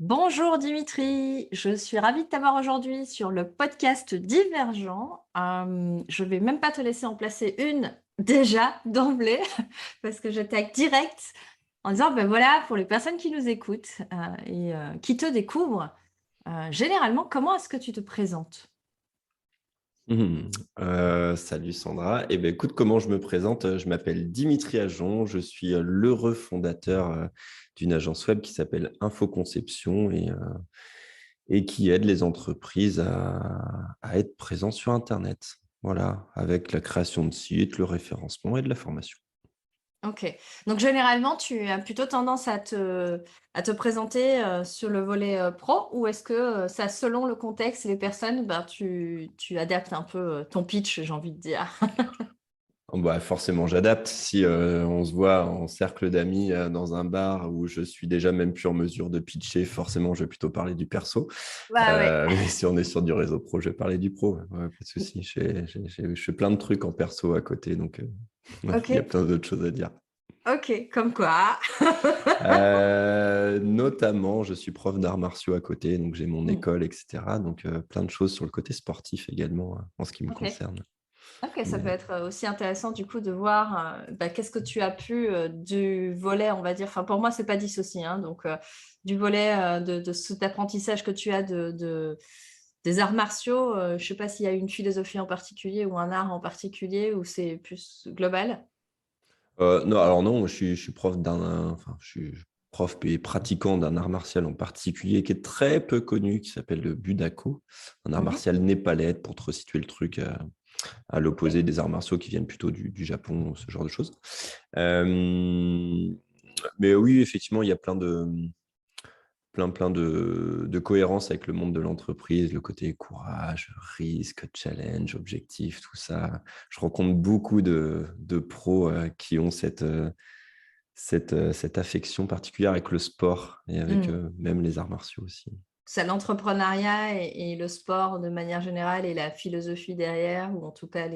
Bonjour Dimitri, je suis ravie de t'avoir aujourd'hui sur le podcast Divergent. Je vais même pas te laisser en placer une déjà d'emblée parce que j'attaque direct en disant ben voilà pour les personnes qui nous écoutent et qui te découvrent, généralement comment est-ce que tu te présentes? Mhm. Salut Sandra. Eh ben, écoute, comment je me présente? Je m'appelle Dimitri Ajon. Je suis l'heureux fondateur d'une agence web qui s'appelle Infoconception et qui aide les entreprises à être présents sur Internet. Voilà, avec la création de sites, le référencement et de la formation. Ok, donc généralement tu as plutôt tendance à te présenter sur le volet pro ou est-ce que ça selon le contexte et les personnes, ben, tu adaptes un peu ton pitch, j'ai envie de dire. Oh, bah, forcément, j'adapte. Si on se voit en cercle d'amis dans un bar où je suis déjà même plus en mesure de pitcher, forcément, je vais plutôt parler du perso. Bah ouais. Mais si on est sur du réseau pro, je vais parler du pro. Ouais, pas de souci. Je fais plein de trucs en perso à côté, donc ouais, Ok, il y a plein d'autres choses à dire. ok, comme quoi. Notamment, je suis prof d'arts martiaux à côté, donc j'ai mon Hmm, école, etc. Donc plein de choses sur le côté sportif également, en ce qui me ok, concerne. ok, ça peut Mais être aussi intéressant du coup de voir bah, qu'est-ce que tu as pu du volet, on va dire, enfin pour moi c'est pas dissocié, hein, donc du volet de cet apprentissage que tu as des arts martiaux, je sais pas s'il y a une philosophie en particulier ou un art en particulier ou c'est plus global. non, alors non, moi, je suis prof enfin, je suis prof et pratiquant d'un art martial en particulier qui est très peu connu, qui s'appelle le Budako, un art Mhm, martial népalais pour te resituer le truc à ok. l'opposé des arts martiaux qui viennent plutôt du Japon, ce genre de choses. Euh, mais oui, effectivement, il y a plein de cohérence avec le monde de l'entreprise, le côté courage, risque, challenge, objectif, tout ça. Je rencontre beaucoup de pros qui ont cette affection particulière avec le sport et avec Hmm. même les arts martiaux aussi. C'est l'entrepreneuriat et le sport de manière générale et la philosophie derrière, ou en tout cas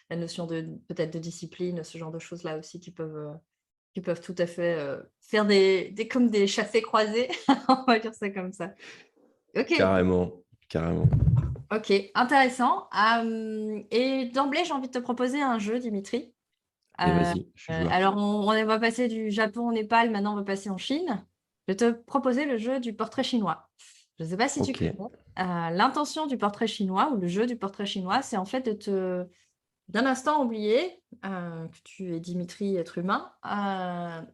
la notion de peut-être de discipline, ce genre de choses-là aussi qui peuvent tout à fait faire comme des chassés croisés, on va dire ça comme ça. Ok, Carrément, carrément. ok, intéressant. Et d'emblée, j'ai envie de te proposer un jeu, Dimitri. Allez, vas-y, je suis joueur. Alors, on va passer du Japon au Népal, maintenant on va passer en Chine. Je vais te proposer le jeu du portrait chinois. Je ne sais pas si tu Ok. connais. L'intention du portrait chinois ou le jeu du portrait chinois, c'est en fait d'un instant oublier que tu es Dimitri, être humain,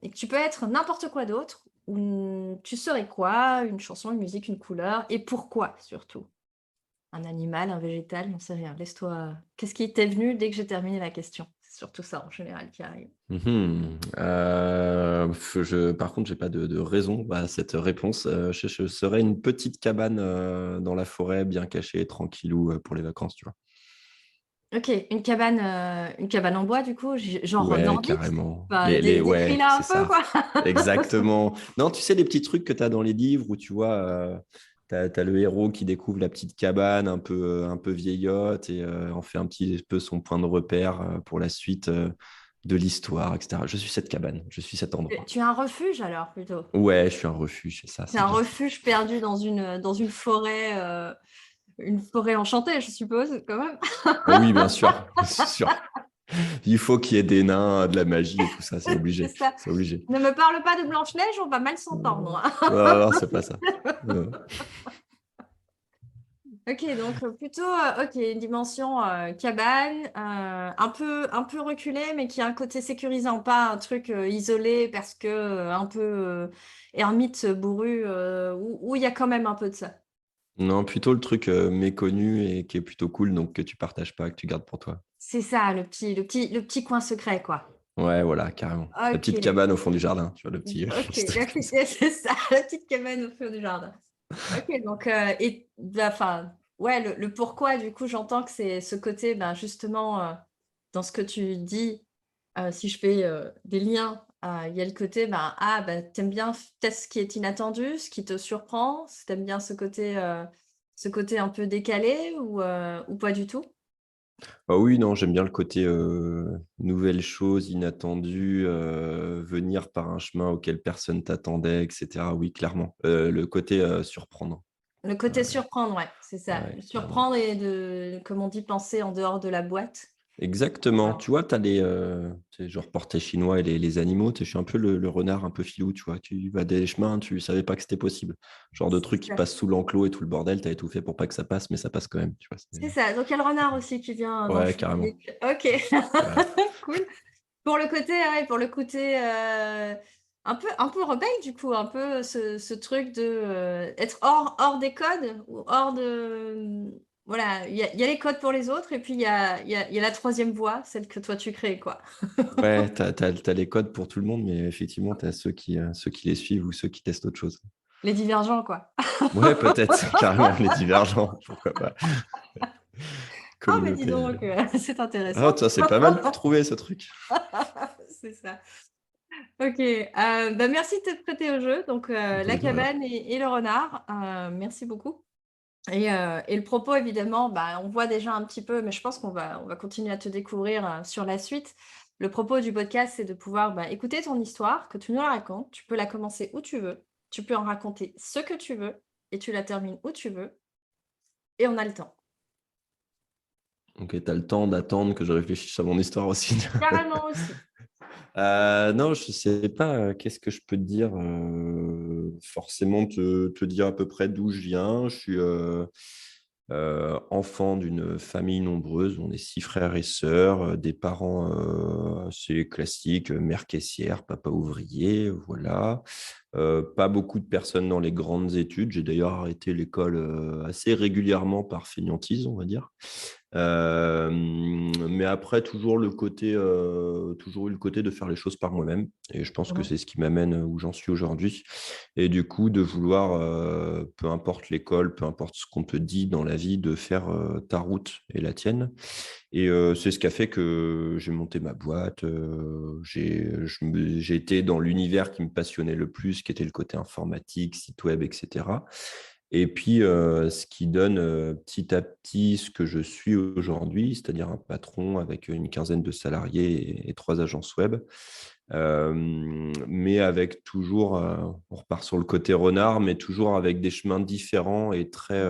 et que tu peux être n'importe quoi d'autre. Ou tu serais quoi? Une chanson, une musique, une couleur, et pourquoi surtout? Un animal, un végétal, j'en sais rien. Laisse-toi. Qu'est-ce qui t'est venu dès que j'ai terminé la question? C'est surtout ça en général qui arrive. Par contre, j'ai pas de raison à cette réponse. Je serais une petite cabane dans la forêt, bien cachée, tranquillou pour les vacances, tu vois. Ok, une cabane en bois du coup, genre Ouais, nordique. carrément. Enfin, Ouais, décris-la un c'est peu ça. quoi. Exactement. Non, tu sais, les petits trucs que tu as dans les livres où tu vois, t'as le héros qui découvre la petite cabane un peu vieillotte et en fait un petit peu son point de repère pour la suite de l'histoire, etc. Je suis cette cabane, je suis cet endroit. Tu as un refuge alors plutôt. Ouais, je suis un refuge, c'est ça, C'est c'est un bien ça. refuge perdu dans une forêt enchantée, je suppose quand même. Oh oui, bien sûr, c'est sûr. Il faut qu'il y ait des nains, de la magie et tout ça, c'est C'est obligé, ça. c'est obligé. Ne me parle pas de Blanche-Neige, on va mal s'entendre. Non, non, c'est pas ça. Ok, donc plutôt ok, une dimension cabane, un peu reculée, mais qui a un côté sécurisant, pas un truc isolé parce que un peu ermite bourru, où il y a quand même un peu de ça. Non, plutôt le truc méconnu et qui est plutôt cool, donc que tu partages pas, que tu gardes pour toi. C'est ça, le petit coin secret, quoi. Ouais, voilà, carrément. La Ok, petite cabane au fond du jardin, tu vois, le petit, ok, petit truc comme ça. c'est ça, la petite cabane au fond du jardin. Ok, donc, et, bah, enfin, ouais, le pourquoi, du coup, j'entends que c'est ce côté, ben, justement, dans ce que tu dis, si je fais des liens, il y a le côté, ben, ah, ben, t'aimes bien peut-être ce qui est inattendu, ce qui te surprend, t'aimes bien ce côté un peu décalé ou pas du tout? Ah oui, non, j'aime bien le côté, nouvelle chose, inattendue, venir par un chemin auquel personne t'attendait et cetera. Oui, clairement. Le côté, surprendre. Le côté surprendre, ouais, c'est ça. Ouais, clairement. Surprendre et comme on dit, penser en dehors de la boîte. Exactement. Voilà. Tu vois, tu as les, tu sais, genre portraits chinois et les animaux, tu sais, je suis un peu le renard un peu filou, tu vois? Tu vas des chemins, tu savais pas que c'était possible. Genre de C'est truc qui ça. passe sous l'enclos et tout le bordel, tu avais tout fait pour pas que ça passe, mais ça passe quand même, tu vois? C'est ça. Donc il y a le renard aussi qui vient dans le Ouais, film. carrément. OK. Ouais. Cool. Pour le côté ouais, pour le côté, un peu rebelle du coup, un peu ce truc de, être hors des codes ou hors de, voilà, il y a les codes pour les autres et puis il y a la troisième voie, celle que toi tu crées, quoi. Ouais, tu as les codes pour tout le monde, mais effectivement, tu as ceux qui les suivent ou ceux qui testent autre chose. Les divergents, quoi. Ouais, peut-être, carrément, les divergents, pourquoi pas. Ah mais dis Communauté. donc, c'est Ah, intéressant. ça, c'est pas mal trouvé ce truc. C'est ça. OK, bah, merci de te prêter au jeu, donc Bah, la de rien. cabane et le renard, merci beaucoup. Et le propos évidemment, bah, on voit déjà un petit peu, mais je pense qu'on va continuer à te découvrir, sur la suite. Le propos du podcast, c'est de pouvoir, bah, écouter ton histoire, que tu nous la racontes. Tu peux la commencer où tu veux, tu peux en raconter ce que tu veux et tu la termines où tu veux et on a le temps. OK, tu as le temps d'attendre que je réfléchisse à mon histoire aussi. Carrément aussi. Non, je sais pas, qu'est-ce que je peux te dire? Forcément te dire à peu près d'où je viens. Je suis, enfant d'une famille nombreuse. On est 6 frères et sœurs, des parents, assez classiques, mère caissière, papa ouvrier, voilà. Pas beaucoup de personnes dans les grandes études. J'ai d'ailleurs arrêté l'école, assez régulièrement par fainéantise, on va dire. Mais après toujours eu le côté de faire les choses par moi-même et je pense que Mmh. c'est ce qui m'amène, où j'en suis aujourd'hui et du coup de vouloir, peu importe l'école, peu importe ce qu'on te dit dans la vie, de faire, ta route et la tienne et c'est ce qui a fait que j'ai monté ma boîte, j'ai été dans l'univers qui me passionnait le plus, qui était le côté informatique, site web et cetera et puis, ce qui donne, petit à petit ce que je suis aujourd'hui, c'est-à-dire un patron avec une quinzaine de salariés et 3 agences web. Mais avec toujours, on repart sur le côté renard, mais toujours avec des chemins différents et très,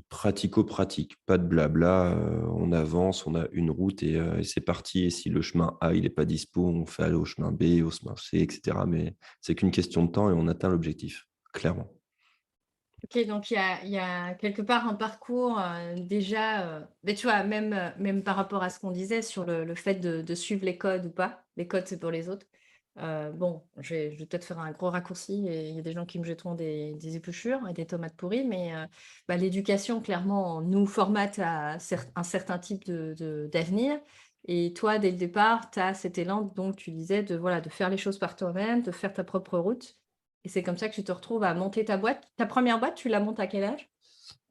pratico-pratiques. Pas de blabla, on avance, on a une route et c'est parti et si le chemin A, il est pas dispo, on fait aller au chemin B, au chemin C et cetera, mais c'est qu'une question de temps et on atteint l'objectif, clairement. OK, donc il y a quelque part un parcours, déjà, beh, tu vois, même par rapport à ce qu'on disait sur le fait de suivre les codes ou pas. Les codes, c'est pour les autres. Bon, je vais peut-être faire un gros raccourci et il y a des gens qui me jetteront des épluchures et des tomates pourries, mais bah, l'éducation clairement nous formate à un certain type d'avenir et toi, dès le départ, tu as cet élan donc tu disais de, voilà, de faire les choses par toi-même, de faire ta propre route et c'est comme ça que tu te retrouves à monter ta boîte. Ta première boîte, tu la montes à quel âge?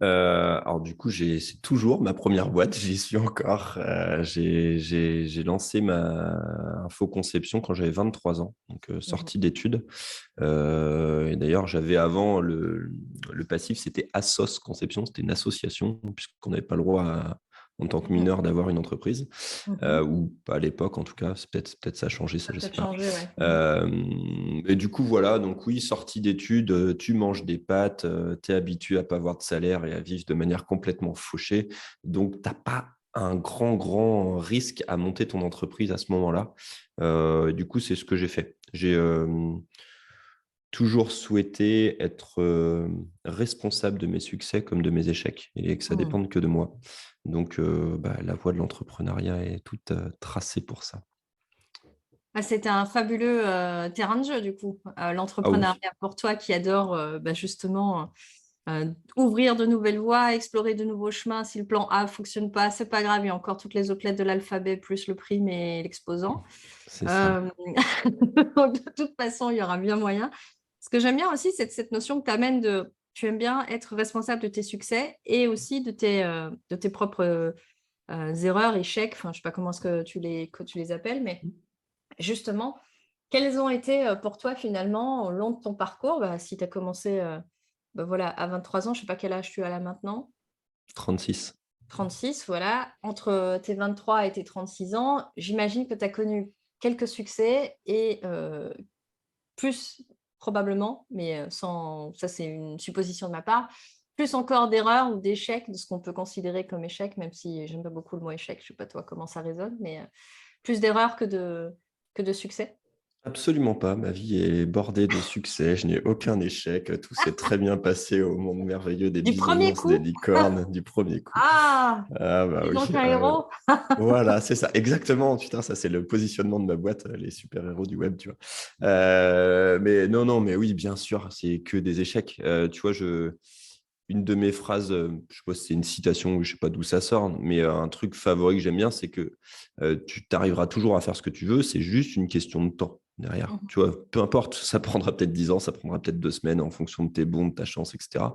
Alors du coup, c'est toujours ma première boîte, j'y suis encore. J'ai lancé ma infoconception quand j'avais 23 ans, donc Mmh. sortie d'études. Et d'ailleurs, j'avais avant le passif, c'était Assos Conception, c'était une association puisqu'on n'avait pas le droit en tant que Mmh. mineur d'avoir une entreprise, Mmh. ou pas à l'époque en tout cas, peut-être ça a changé, Ça ça a je sais peut-être pas. changé, ouais. Mmh. Et du coup, voilà, donc oui, sortie d'études, tu manges des pâtes, tu es habitué à pas avoir de salaire et à vivre de manière complètement fauchée. Donc, tu as pas un grand risque à monter ton entreprise à ce moment-là. Du coup, c'est ce que j'ai fait. J'ai toujours souhaité être responsable de mes succès comme de mes échecs et que ça Mmh. dépende que de moi. Donc, bah, la voie de l'entrepreneuriat est toute tracée pour ça. Ah, c'était un fabuleux, terrain de jeu du coup, Ah oui, l'entrepreneuriat pour toi qui adore, bah, justement, ouvrir de nouvelles voies, explorer de nouveaux chemins. Si le plan A fonctionne pas, c'est pas grave, il y a encore toutes les autres lettres de l'alphabet plus le prime et l'exposant. c'est ça. Hem, donc de toute façon, il y aura bien moyen. Ce que j'aime bien aussi, c'est cette notion que tu amènes de tu aimes bien être responsable de tes succès et aussi de tes propres, erreurs, échecs, enfin, je sais pas comment est-ce que tu les appelles, mais justement, quels ont été, pour toi finalement, au long de ton parcours? Bah, si tu as commencé, bah, voilà, à 23 ans, je sais pas quel âge tu as là maintenant? 36. 36, voilà. Entre tes 23 et tes 36 ans, j'imagine que tu as connu quelques succès et plus probablement, mais sans ça c'est une supposition de ma part, plus encore d'erreurs ou d'échecs, de ce qu'on peut considérer comme échec, même si j'aime pas beaucoup le mot échec, je sais pas toi comment ça résonne, mais plus d'erreurs que de succès? Absolument pas, ma vie est bordée de succès, je n'ai aucun échec, tout s'est très bien passé au monde merveilleux des Du premier bisounours, des coup? licornes, du premier coup. Ah! Ah bah Tu es oui, donc un héros? voilà, c'est ça, exactement. Putain, ça c'est le positionnement de ma boîte, les super-héros du web, tu vois. Mais non, non, mais oui, bien sûr, c'est que des échecs. Tu vois, une de mes phrases, je sais pas si c'est une citation ou je sais pas d'où ça sort, mais un truc favori que j'aime bien, c'est que tu t'arriveras toujours à faire ce que tu veux, c'est juste une question de temps derrière. Mmh. Tu vois, peu importe, ça prendra peut-être 10 ans, ça prendra peut-être 2 semaines en fonction de tes bons, de ta chance, etc.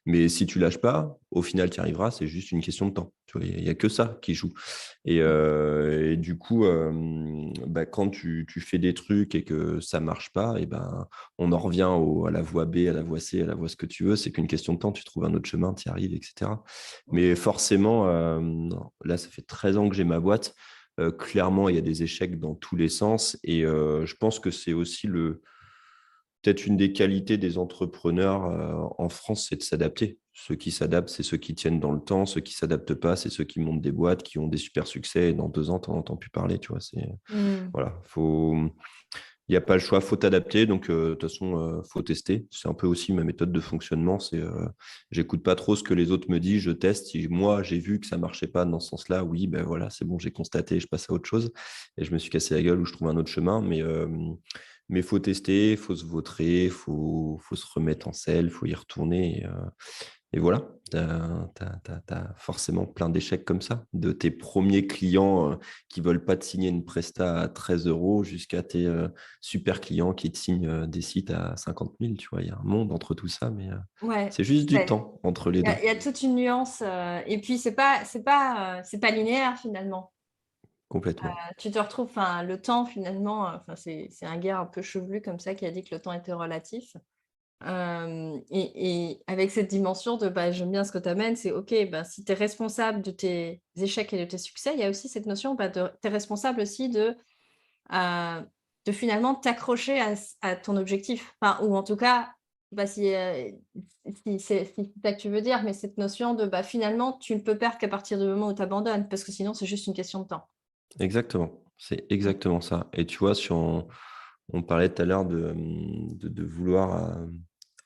Mais si tu lâches pas, au final, tu y arriveras, c'est juste une question de temps. Tu vois, il y a que ça qui joue. Et du coup, bah, quand tu fais des trucs et que ça marche pas, et ben, on en revient à la voie B, à la voie C, à la voie ce que tu veux. C'est qu'une question de temps, tu trouves un autre chemin, tu y arrives, etc. Mais forcément, non, là, ça fait 13 ans que j'ai ma boîte. Clairement, il y a des échecs dans tous les sens. Et je pense que c'est aussi peut-être une des qualités des entrepreneurs en France, c'est de s'adapter. Ceux qui s'adaptent, c'est ceux qui tiennent dans le temps. Ceux qui ne s'adaptent pas, c'est ceux qui montent des boîtes, qui ont des super succès. Et dans 2 ans, tu n'en entends plus parler. Tu vois, Mmh. voilà, il n'y a pas le choix, faut t'adapter. Donc, de toute façon, faut tester. C'est un peu aussi ma méthode de fonctionnement. J'écoute pas trop ce que les autres me disent, je teste. Si moi, j'ai vu que ça marchait pas dans ce sens-là, oui, ben voilà, c'est bon, j'ai constaté, je passe à autre chose. Et je me suis cassé la gueule ou je trouve un autre chemin. Mais faut tester, faut se vautrer, faut se remettre en selle, faut y retourner. Et voilà, tu as forcément plein d'échecs comme ça, de tes premiers clients qui ne veulent pas te signer une presta à 13 euros jusqu'à tes super clients qui te signent des sites à 50 000. Tu vois, il y a un monde entre tout ça, mais Ouais, c'est juste du ouais. temps entre les deux, Il y a toute une nuance, et puis c'est pas linéaire finalement. complètement. Tu te retrouves enfin le temps finalement, enfin c'est un gars un peu chevelu comme ça qui a dit que le temps était relatif. Et avec cette dimension de, bah, j'aime bien ce que tu amènes, c'est OK, bah, si tu es responsable de tes échecs et de tes succès, il y a aussi cette notion, bah, de tu es responsable aussi heu, de finalement t'accrocher à ton objectif. Enfin, ou en tout cas, bah, si c'est ça que tu veux dire, mais cette notion de, bah, finalement, tu ne peux perdre qu'à partir du moment où tu abandonnes, parce que sinon c'est juste une question de temps. Exactement, c'est Mmh. exactement ça. Et tu vois, si on parlait tout à l'heure de vouloir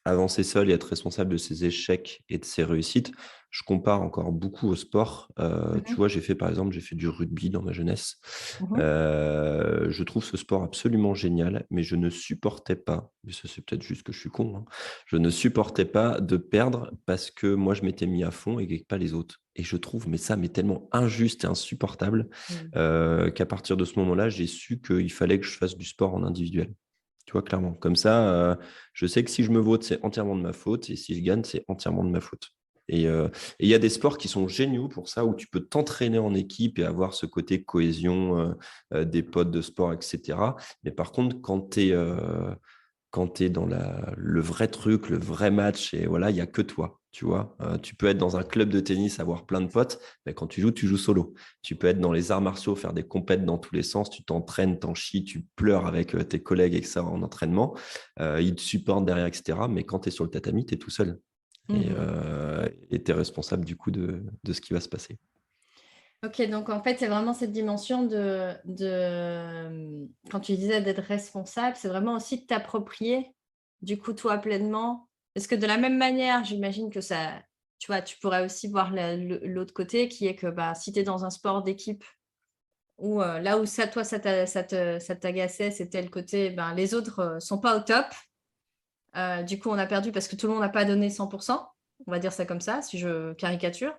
avancer seul et être responsable de ses échecs et de ses réussites. Je compare encore beaucoup au sport. Mmh Tu mh. vois, j'ai fait du rugby dans ma jeunesse. Mmh. Je trouve ce sport absolument génial, mais je ne supportais pas, mais ça c'est peut-être juste que je suis con, hein, je ne supportais pas de perdre parce que moi je m'étais mis à fond et pas les autres. Et je trouve mais tellement injuste et insupportable Mmh. qu'à partir de ce moment-là, j'ai su qu'il fallait que je fasse du sport en individuel. Tu vois, clairement. Comme ça, je sais que si je me vote, c'est entièrement de ma faute et si je gagne, c'est entièrement de ma faute. Et il y a des sports qui sont géniaux pour ça, où tu peux t'entraîner en équipe et avoir ce côté cohésion, des potes de sport, etc. Mais par contre, quand tu es dans le vrai truc, le vrai match, et voilà, il y a que toi, tu vois. Tu peux être dans un club de tennis, avoir plein de potes, mais quand tu joues solo. Tu peux être dans les arts martiaux, faire des compètes dans tous les sens, tu t'entraînes, t'en chies, tu pleures avec tes collègues et que ça en entraînement. Ils te supportent derrière, etc. Mais quand tu es sur le tatami, tu es tout seul. Et Mmh. tu es responsable du coup de ce qui va se passer. OK, donc en fait, c'est vraiment cette dimension quand tu disais d'être responsable, c'est vraiment aussi de t'approprier, du coup, toi, pleinement. Parce que de la même manière, j'imagine que ça tu vois, tu pourrais aussi voir l'autre côté qui est que, bah, si tu es dans un sport d'équipe où, là où ça, toi, ça t'agaçait, c'était le côté, ben, les autres, sont pas au top. Du coup, on a perdu parce que tout le monde n'a pas donné 100. On va dire ça comme ça, si je caricature.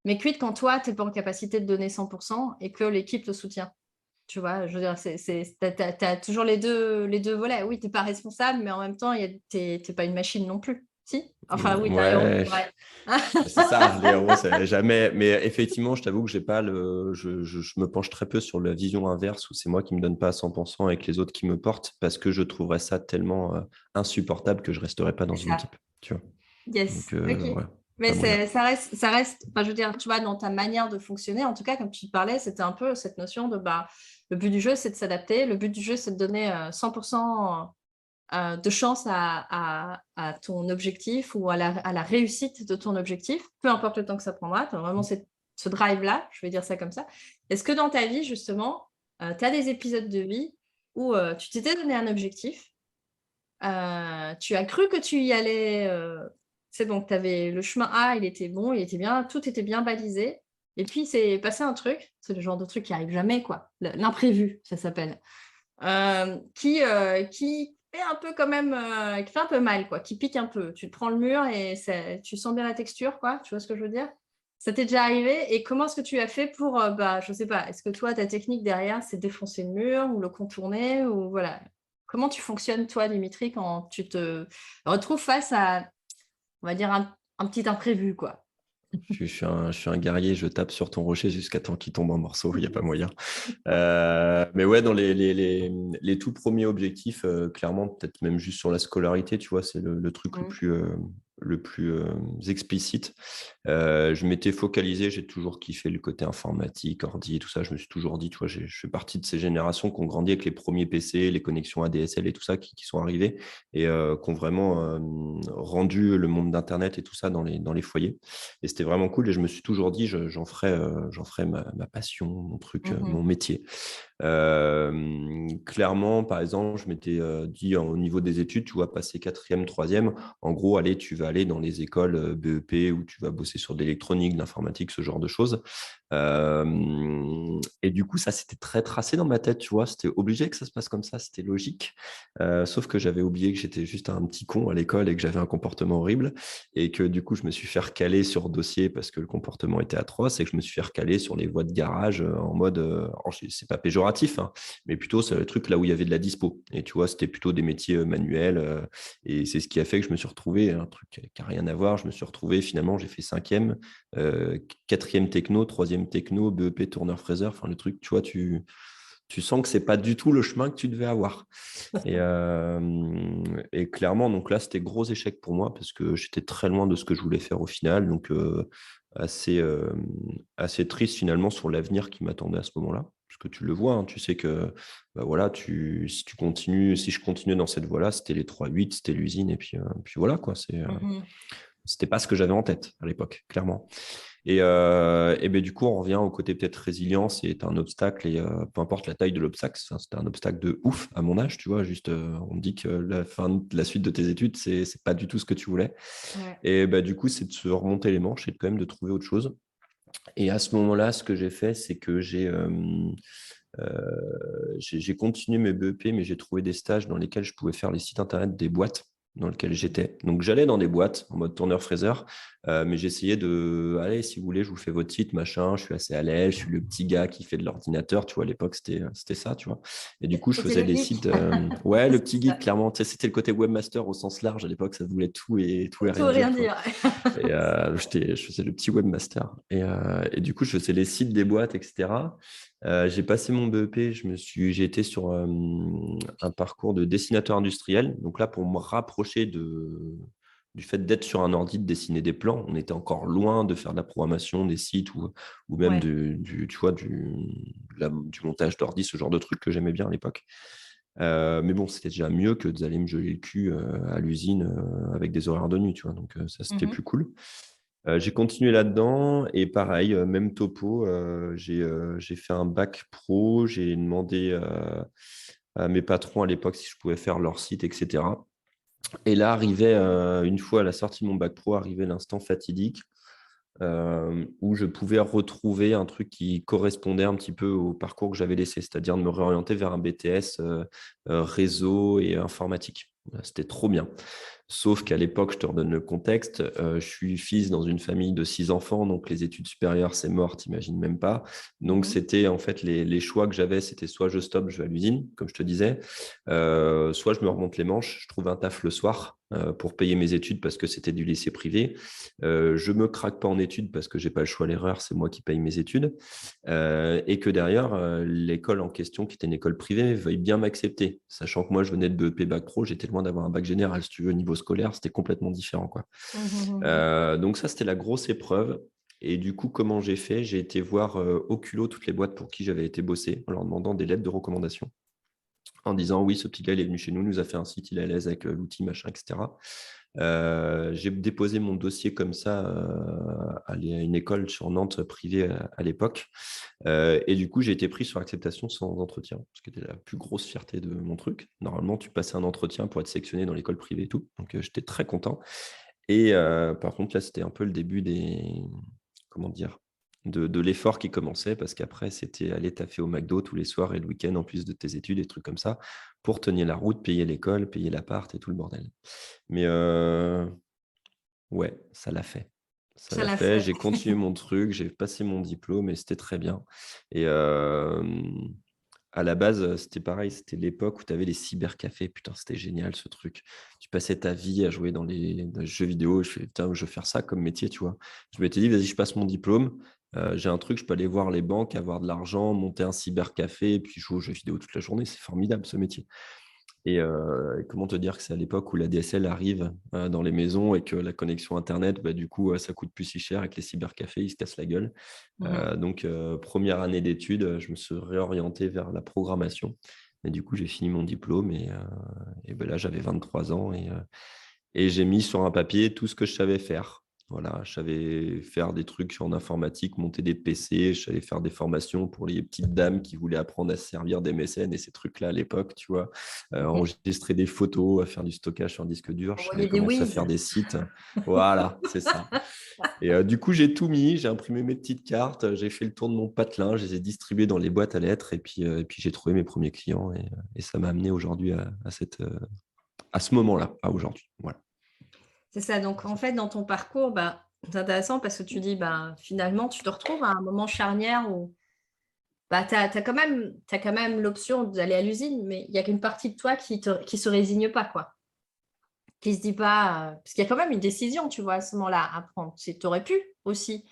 Mais quid quand toi, tu es pas en capacité de donner 100 et que l'équipe te soutient? Tu vois? Je veux dire, tu as toujours les deux volets. Oui, tu es pas responsable, mais en même temps, il y a tu es pas une machine non plus. Si? Enfin oui, tu as un héros, Ouais, c'est vrai. c'est ça, les héros, c'est jamais. Mais effectivement, je t'avoue que j'ai pas je me penche très peu sur la vision inverse où c'est moi qui me donne pas à 100% avec les autres qui me portent parce que je trouverais ça tellement insupportable que je resterais pas dans C'est une ça. équipe. Tu vois. Yes. Donc, OK. ouais. Mais pas moyen. ça reste, enfin, je veux dire, tu vois, dans ta manière de fonctionner, en tout cas, comme tu parlais, c'était un peu cette notion de, bah, le but du jeu, c'est de s'adapter. Le but du jeu, c'est de donner 100% de chance à ton objectif ou à la réussite de ton objectif, peu importe le temps que ça prendra. Tu as vraiment ce drive-là, je vais dire ça comme ça. Est-ce que dans ta vie, justement, tu as des épisodes de vie où tu t'étais donné un objectif, tu as cru que tu y allais, c'est bon, tu avais le chemin A, il était bon, il était bien, tout était bien balisé. Et puis, c'est passé un truc, c'est le genre de truc qui arrive jamais, quoi. L'imprévu, ça s'appelle. Qui fait un peu quand même, qui fait un peu mal, quoi, qui pique un peu. Tu te prends le mur et tu sens bien la texture, quoi. Tu vois ce que je veux dire? Ça t'est déjà arrivé? Et comment est-ce que tu as fait pour, bah, je sais pas, est-ce que toi, ta technique derrière, c'est défoncer le mur ou le contourner ou voilà? Comment tu fonctionnes, toi, Dimitri, quand tu te retrouves face à, on va dire, un petit imprévu, quoi? Je suis un guerrier, je tape sur ton rocher jusqu'à temps qu'il tombe en morceaux, il n'y a pas moyen. Mais ouais, dans les tout premiers objectifs, clairement, peut-être même juste sur la scolarité, tu vois, c'est le truc Mmh. le plus explicite. Je m'étais focalisé, j'ai toujours kiffé le côté informatique, ordi et tout ça. Je me suis toujours dit, tu vois, je fais partie de ces générations qui ont grandi avec les premiers PC, les connexions ADSL et tout ça qui sont arrivés et qui ont vraiment rendu le monde d'Internet et tout ça dans les foyers. Et c'était vraiment cool. Et je me suis toujours dit, j'en ferai ma passion, mon truc, Mmh mon mh. métier. Clairement, par exemple, je m'étais dit au niveau des études, tu vois, passer quatrième, troisième, en gros, allez, tu vas aller dans les écoles BEP où tu vas bosser sur de l'électronique, de l'informatique, ce genre de choses. Et du coup, ça, c'était très tracé dans ma tête, tu vois, c'était obligé que ça se passe comme ça, c'était logique. Sauf que j'avais oublié que j'étais juste un petit con à l'école et que j'avais un comportement horrible et que du coup, je me suis fait recaler sur dossier parce que le comportement était atroce et que je me suis fait recaler sur les voies de garage en mode, c'est pas péjoratif, hein, mais plutôt c'est le truc là où il y avait de la dispo. Et tu vois, c'était plutôt des métiers manuels et c'est ce qui a fait que je me suis retrouvé, un truc qui n'a rien à voir, je me suis retrouvé finalement, j'ai fait cinquième, quatrième techno, troisième techno, BEP tourneur-fraiseur, enfin le truc, tu vois, tu sens que c'est pas du tout le chemin que tu devais avoir. Et, clairement, donc là, c'était gros échec pour moi parce que j'étais très loin de ce que je voulais faire au final. Donc, assez, assez triste finalement sur l'avenir qui m'attendait à ce moment-là. Parce que tu le vois, hein, tu sais que bah voilà, si je continuais dans cette voie-là, c'était les 3-8, c'était l'usine, et puis voilà, quoi. Mmh. C'était pas ce que j'avais en tête à l'époque, clairement. Et ben, du coup, on revient au côté peut-être résilience et un obstacle, et peu importe la taille de l'obstacle, c'était un obstacle de ouf à mon âge, tu vois, juste on me dit que la suite de tes études, c'est pas du tout ce que tu voulais. Ouais. Et ben, du coup, c'est de se remonter les manches et quand même de trouver autre chose. Et à ce moment-là, ce que j'ai fait, c'est que j'ai continué mes BEP, mais j'ai trouvé des stages dans lesquels je pouvais faire les sites internet des boîtes dans lesquelles j'étais. Donc, j'allais dans des boîtes en mode tourneur-fraiseur, mais j'essayais de, allez, si vous voulez, je vous fais votre site, machin, je suis assez à l'aise, je suis le petit gars qui fait de l'ordinateur, tu vois, à l'époque, c'était ça, tu vois. Et du coup, je C'était faisais le les geek. sites, ouais, le C'est petit geek, ça. clairement, tu sais, c'était le côté webmaster au sens large à l'époque, ça voulait tout et Tout rien et rien dire, quoi. dire. Et je faisais le petit webmaster. Et du coup, je faisais les sites des boîtes, etc. J'ai passé mon BEP, j'ai été sur un parcours de dessinateur industriel. Donc là, pour me rapprocher du fait d'être sur un ordi, de dessiner des plans, on était encore loin de faire de la programmation des sites ou même Ouais. tu vois, du montage d'ordi, ce genre de truc que j'aimais bien à l'époque. Mais bon, c'était déjà mieux que d'aller me geler le cul à l'usine avec des horaires de nuit, tu vois. Donc ça, c'était Mmh. plus cool. J'ai continué là-dedans et pareil, même topo, j'ai fait un bac pro, j'ai demandé à mes patrons à l'époque si je pouvais faire leur site, etc. Et là, arrivait, une fois à la sortie de mon bac pro, arrivait l'instant fatidique où je pouvais retrouver un truc qui correspondait un petit peu au parcours que j'avais laissé, c'est-à-dire de me réorienter vers un BTS réseau et informatique. C'était trop bien. Sauf qu'à l'époque, je te redonne le contexte, je suis fils dans une famille de 6 enfants, donc les études supérieures, c'est mort, t'imagines même pas. Donc, Mmh. c'était en fait les choix que j'avais, c'était soit je stoppe, je vais à l'usine, comme je te disais, soit je me remonte les manches, je trouve un taf le soir pour payer mes études parce que c'était du lycée privé. Je me craque pas en études parce que j'ai pas le choix à l'erreur, c'est moi qui paye mes études. Et que derrière, l'école en question, qui était une école privée, veuille bien m'accepter. Sachant que moi, je venais de BEP Bac Pro, j'étais loin d'avoir un bac général, si tu veux, niveau scolaire, c'était complètement différent, quoi. Mmh. Donc ça, c'était la grosse épreuve. Et du coup, comment j'ai fait? J'ai été voir au culot toutes les boîtes pour qui j'avais été bosser, en leur demandant des lettres de recommandation, en disant: «Oui, ce petit gars, il est venu chez nous, il nous a fait un site, il est à l'aise avec l'outil, machin, et cetera». J'ai déposé mon dossier comme ça à une école sur Nantes privée à l'époque. Et du coup, j'ai été pris sur acceptation sans entretien, ce qui était la plus grosse fierté de mon truc. Normalement, tu passais un entretien pour être sélectionné dans l'école privée et tout. Donc, j'étais très content. Et par contre, là, c'était un peu le début des comment dire? De l'effort qui commençait parce qu'après, c'était aller taffer au McDo tous les soirs et le week-end en plus de tes études et trucs comme ça, pour tenir la route, payer l'école, payer l'appart et tout le bordel. Mais ouais, ça l'a fait. Ça Ça l'a l'a fait, fait. j'ai continué mon truc, j'ai passé mon diplôme et c'était très bien. Et à la base, c'était pareil, c'était l'époque où tu avais les cybercafés. Putain, c'était génial ce truc. Tu passais ta vie à jouer dans les jeux vidéo. Je fais: «Putain, je veux faire ça comme métier», tu vois? Je m'étais dit: «Vas-y, je passe mon diplôme, j'ai un truc, je peux aller voir les banques, avoir de l'argent, monter un cybercafé et puis jouer aux jeux vidéo toute la journée. C'est formidable ce métier». Et comment te dire que c'est à l'époque où la DSL arrive, dans les maisons et que la connexion internet, bah, du coup, ça coûte plus si cher et que les cybercafés, ils se cassent la gueule. Mmh. Donc 1re année d'études, je me suis réorienté vers la programmation et du coup, j'ai fini mon diplôme et bah, là, j'avais 23 ans et j'ai mis sur un papier tout ce que je savais faire. Voilà, je savais faire des trucs en informatique, monter des PC, je savais faire des formations pour les petites dames qui voulaient apprendre à se servir des mécènes et ces trucs-là à l'époque, tu vois? Enregistrer des photos, à faire du stockage sur un disque dur, je savais Envoyer des commencer à whiz. faire des sites. Voilà, c'est ça. Et du coup, j'ai tout mis, j'ai imprimé mes petites cartes, j'ai fait le tour de mon patelin, je les ai distribuées dans les boîtes à lettres et puis j'ai trouvé mes premiers clients et ça m'a amené aujourd'hui à ce moment-là, à aujourd'hui. Voilà. C'est ça, donc en fait, dans ton parcours, bah, c'est intéressant parce que tu dis, ben, finalement, tu te retrouves à un moment charnière où, bah, tu as quand même l'option d'aller à l'usine, mais il y a qu'une partie de toi qui se résigne pas, quoi. Qui se dit pas, parce qu'il y a quand même une décision, tu vois, à ce moment-là, à prendre. Tu aurais pu aussi,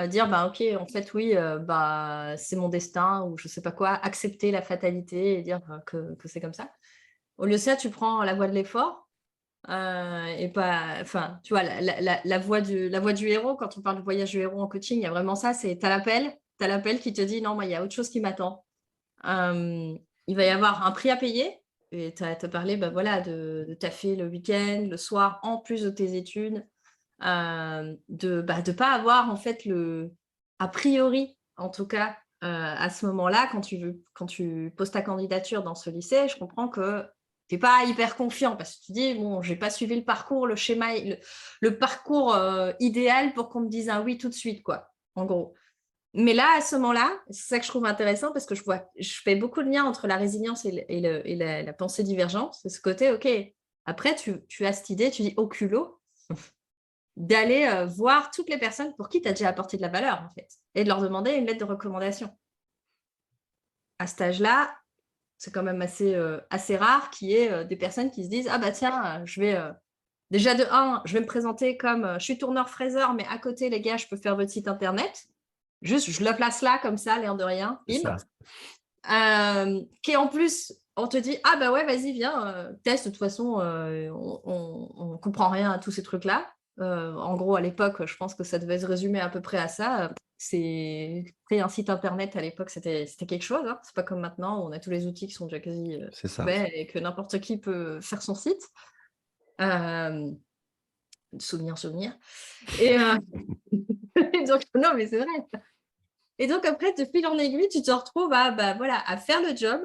dire: «Bah, OK, en fait, oui, bah, c'est mon destin» ou je sais pas quoi, accepter la fatalité et dire, que c'est comme ça. Au lieu de ça, tu prends la voie de l'effort. Et pas enfin, tu vois, la voie du héros, quand on parle de voyage du héros en coaching, il y a vraiment ça, c'est tu l'appel qui te dit: «Non, moi, il y a autre chose qui m'attend». Hem, il va y avoir un prix à payer et tu as parlé, bah, voilà, de taffer le week-end, le soir, en plus de tes études, de pas avoir, en fait, a priori, en tout cas, à ce moment-là, quand tu poses ta candidature dans ce lycée, je comprends que tu es pas hyper confiant parce que tu dis: «Bon, j'ai pas suivi le parcours, le schéma le parcours, idéal pour qu'on me dise un oui tout de suite», quoi, en gros. Mais là, à ce moment-là, c'est ça que je trouve intéressant parce que je fais beaucoup de liens entre la résilience et la pensée divergente. C'est ce côté, OK, après tu as cette idée, tu dis au culot, d'aller, voir toutes les personnes pour qui tu as déjà apporté de la valeur, en fait et de leur demander une lettre de recommandation. À cet âge-là, c'est quand même assez rare qu'il y ait, des personnes qui se disent: «Ah bah tiens, je vais, déjà de un, je vais me présenter comme, je suis tourneur-fraiseur, mais à côté les gars, je peux faire votre site internet». Juste, je le place là comme ça, l'air de rien, C'est bim. ça. Qui en plus, on te dit: «Ah bah ouais, vas-y, viens, teste, de toute façon, on comprend rien à tous ces trucs-là». En gros, à l'époque, je pense que ça devait se résumer à peu près à ça, c'est créer un site internet à l'époque, c'était quelque chose, hein. C'est pas comme maintenant où on a tous les outils qui sont déjà quasi, C'est ça. faits et que n'importe qui peut faire son site. Hem, souvenir et donc non, mais c'est vrai. Et donc après, de fil en aiguille, tu te retrouves à, bah, voilà, à faire le job,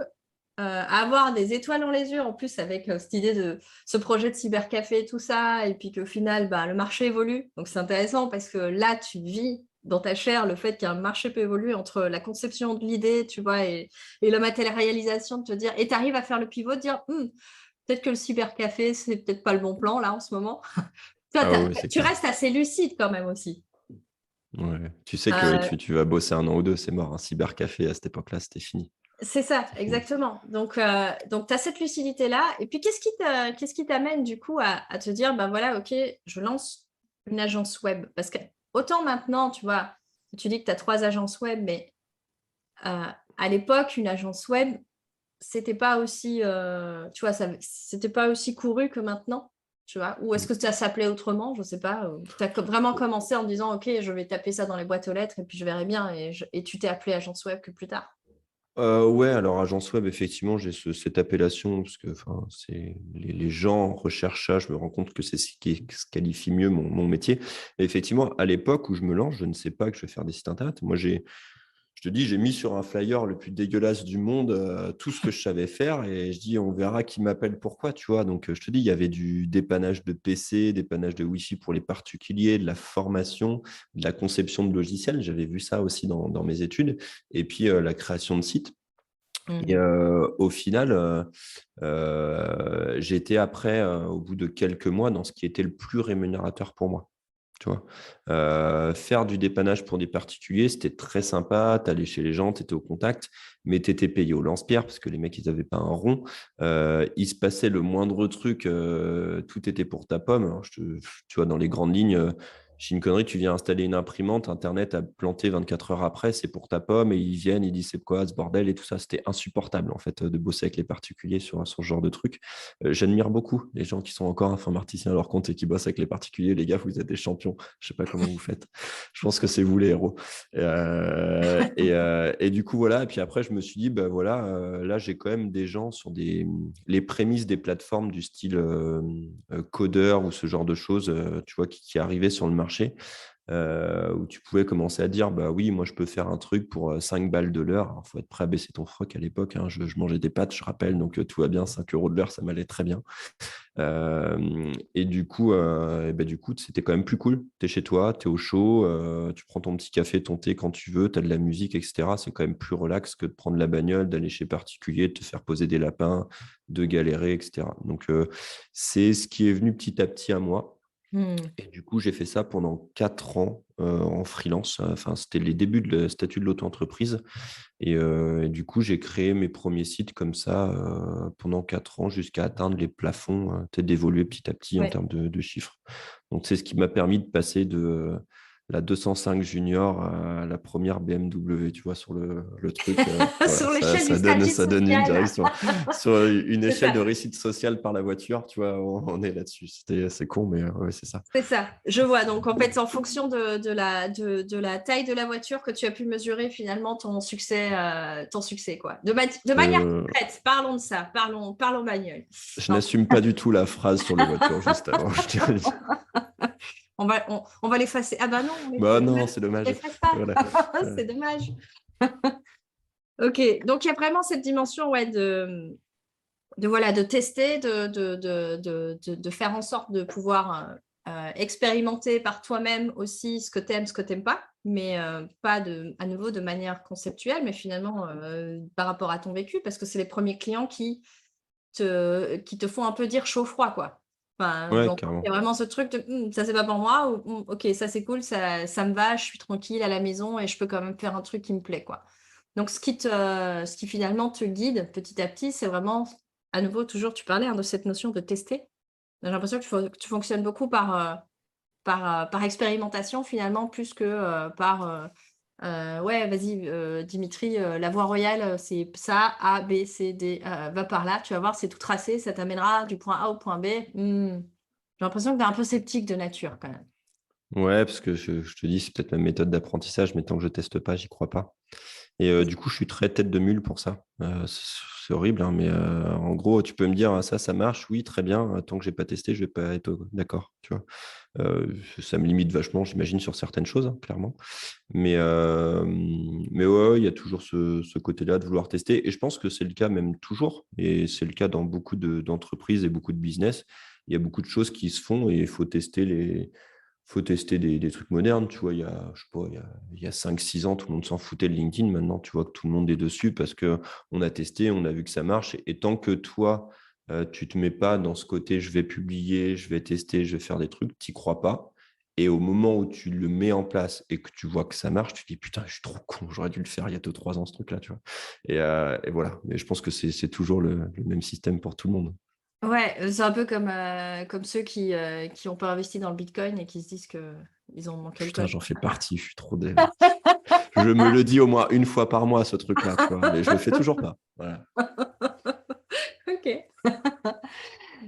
à avoir des étoiles dans les yeux, en plus avec, cette idée de ce projet de cybercafé et tout ça et puis qu'au final, bah, le marché évolue. Donc c'est intéressant parce que là, tu vis dans ta chair le fait qu'un marché peut évoluer entre la conception de l'idée, tu vois? Et la matérialisation de te dire et tu arrives à faire le pivot, de dire: «Mmh, peut-être que le cybercafé, c'est peut-être pas le bon plan là, en ce moment». Toi, Ah oui, c'est tu clair. restes assez lucide quand même aussi. Ouais. Tu sais que Heu tu vas bosser 1 an ou 2, c'est mort. Un cybercafé à cette époque-là, c'était fini. C'est ça, C'était fini. exactement. Donc tu as cette lucidité-là et puis qu'est-ce qui t'amène du coup à te dire: «Ben voilà, OK, je lance une agence web»? Parce que autant maintenant, tu vois, tu dis que tu as 3 agences web, mais, à l'époque, une agence web, c'était pas aussi, tu vois, c'était pas aussi couru que maintenant. tu vois? Ou est-ce que ça s'appelait autrement? Je sais pas. Tu as vraiment commencé en disant, OK, je vais taper ça dans les boîtes aux lettres et puis je verrai bien. Et tu t'es appelé agence web que plus tard. Ouais, alors agence web, effectivement, j'ai cette appellation parce que enfin, les gens recherchent ça. Je me rends compte que c'est ce qui qualifie mieux mon métier. Et effectivement, à l'époque où je me lance, je ne sais pas que je vais faire des sites internet. Moi, je te dis, j'ai mis sur un flyer le plus dégueulasse du monde tout ce que je savais faire et je dis, on verra qui m'appelle pourquoi, tu vois. Donc, je te dis, il y avait du dépannage de PC, dépannage de Wi-Fi pour les particuliers, de la formation, de la conception de logiciels. J'avais vu ça aussi dans mes études. Et puis, la création de sites. Et Mmh. au final, j'ai été après, au bout de quelques mois, dans ce qui était le plus rémunérateur pour moi. Tu vois? Faire du dépannage pour des particuliers, c'était très sympa. Tu allais chez les gens, tu étais au contact, mais tu étais payé au lance-pierre parce que les mecs, ils avaient pas un rond. Il se passait le moindre truc, tout était pour ta pomme. Alors tu vois, dans les grandes lignes, je dis une connerie, tu viens installer une imprimante, internet a planté 24 heures après, c'est pour ta pomme et ils viennent, ils disent: «C'est quoi ce bordel?» et tout ça. C'était insupportable en fait, de bosser avec les particuliers sur ce genre de truc. J'admire beaucoup les gens qui sont encore informaticiens à leur compte et qui bossent avec les particuliers. Les gars, vous êtes des champions. Je sais pas comment vous faites. Je pense que c'est vous les héros. Et du coup, voilà. Et puis après, je me suis dit, bah voilà, là, j'ai quand même des gens sur les prémices des plateformes du style codeur ou ce genre de choses, tu vois, qui arrivaient sur le marché où tu pouvais commencer à dire, bah oui, moi je peux faire un truc pour 5 balles de l'heure. Il faut être prêt à baisser ton froc à l'époque, hein. Je mangeais des pâtes, je rappelle, donc tout va bien, 5 euros de l'heure, ça m'allait très bien. Et du coup, c'était quand même plus cool. Tu es chez toi, tu es au chaud, tu prends ton petit café, ton thé quand tu veux, tu as de la musique, etc. C'est quand même plus relax que de prendre la bagnole, d'aller chez particulier, de te faire poser des lapins, de galérer, etc. Donc, c'est ce qui est venu petit à petit à moi. Mmh. Et du coup, j'ai fait ça pendant 4 ans en freelance. Enfin, c'était les débuts de statut de l'auto-entreprise. Et du coup, j'ai créé mes premiers sites comme ça pendant 4 ans jusqu'à atteindre les plafonds, peut-être d'évoluer petit à petit en Ouais. termes de chiffres. Donc, c'est ce qui m'a permis de passer de la 205 Junior à la première BMW, tu vois, sur le truc. Voilà, Sur ça, l'échelle du ça donne, statut ça donne une social. direction. Sur une C'est échelle ça. de réussite sociale par la voiture, tu vois, on est là-dessus. C'est con, mais ouais, c'est ça. C'est ça, je vois. Donc, en fait, en fonction de la taille de la voiture que tu as pu mesurer finalement ton succès, quoi. De manière Euh, concrète, parlons de ça, parlons bagnole. je Non, n'assume pas du tout la phrase sur les voitures juste avant, je tiens à le dire. on va l'effacer. Ah bah non, Bah non, c'est on dommage. l'efface pas. Voilà. C'est dommage. Ok, donc il y a vraiment cette dimension, ouais, voilà, de tester, de faire en sorte de pouvoir expérimenter par toi-même aussi ce que tu aimes, ce que tu n'aimes pas, mais pas à nouveau de manière conceptuelle, mais finalement par rapport à ton vécu, parce que c'est les premiers clients qui te font un peu dire chaud-froid, quoi. Enfin, Ouais, donc il y a carrément. vraiment ce truc de ça c'est pas pour moi, ou ok, ça c'est cool, ça me va, je suis tranquille à la maison et je peux quand même faire un truc qui me plaît, quoi. Donc ce qui finalement te guide petit à petit, c'est vraiment, à nouveau, toujours, tu parlais, hein, de cette notion de tester. J'ai l'impression que tu fonctionnes beaucoup par expérimentation finalement, plus que ouais, vas-y, Dimitri, la voie royale, c'est ça, A, B, C, D, va par là, tu vas voir, c'est tout tracé, ça t'amènera du point A au point B. J'ai l'impression que tu es un peu sceptique de nature quand même. Ouais, parce que je te dis, c'est peut-être ma méthode d'apprentissage, mais tant que je teste pas, j'y crois pas. Et du coup, je suis très tête de mule pour ça. C'est horrible, hein, mais en gros, tu peux me dire: «Ah, ça marche, oui, très bien. Tant que j'ai pas testé, je vais pas être d'accord», tu vois? Ça me limite vachement, j'imagine, sur certaines choses, hein, clairement. Mais ouais, il y a toujours ce côté-là de vouloir tester et je pense que c'est le cas même toujours et c'est le cas dans beaucoup d'entreprises et beaucoup de business. Il y a beaucoup de choses qui se font et il faut tester des trucs modernes, tu vois? Je sais pas, il y a 5-6 ans, tout le monde s'en foutait de LinkedIn. Maintenant, tu vois que tout le monde est dessus parce qu'on a testé, on a vu que ça marche et tant que toi, tu te mets pas dans ce côté: «Je vais publier, je vais tester, je vais faire des trucs», tu y crois pas et au moment où tu le mets en place et que tu vois que ça marche, tu te dis: «Putain, je suis trop con, j'aurais dû le faire il y a 2-3 ans ce truc-là», tu vois? Et voilà, mais je pense que c'est toujours le même système pour tout le monde. Ouais, c'est un peu comme ceux qui ont pas investi dans le bitcoin et qui se disent qu'ils ont manqué le Putain, coche. j'en fais partie, je suis trop dé je me le dis au moins une fois par mois ce truc-là, tu vois? Mais je le fais toujours pas. Voilà. OK.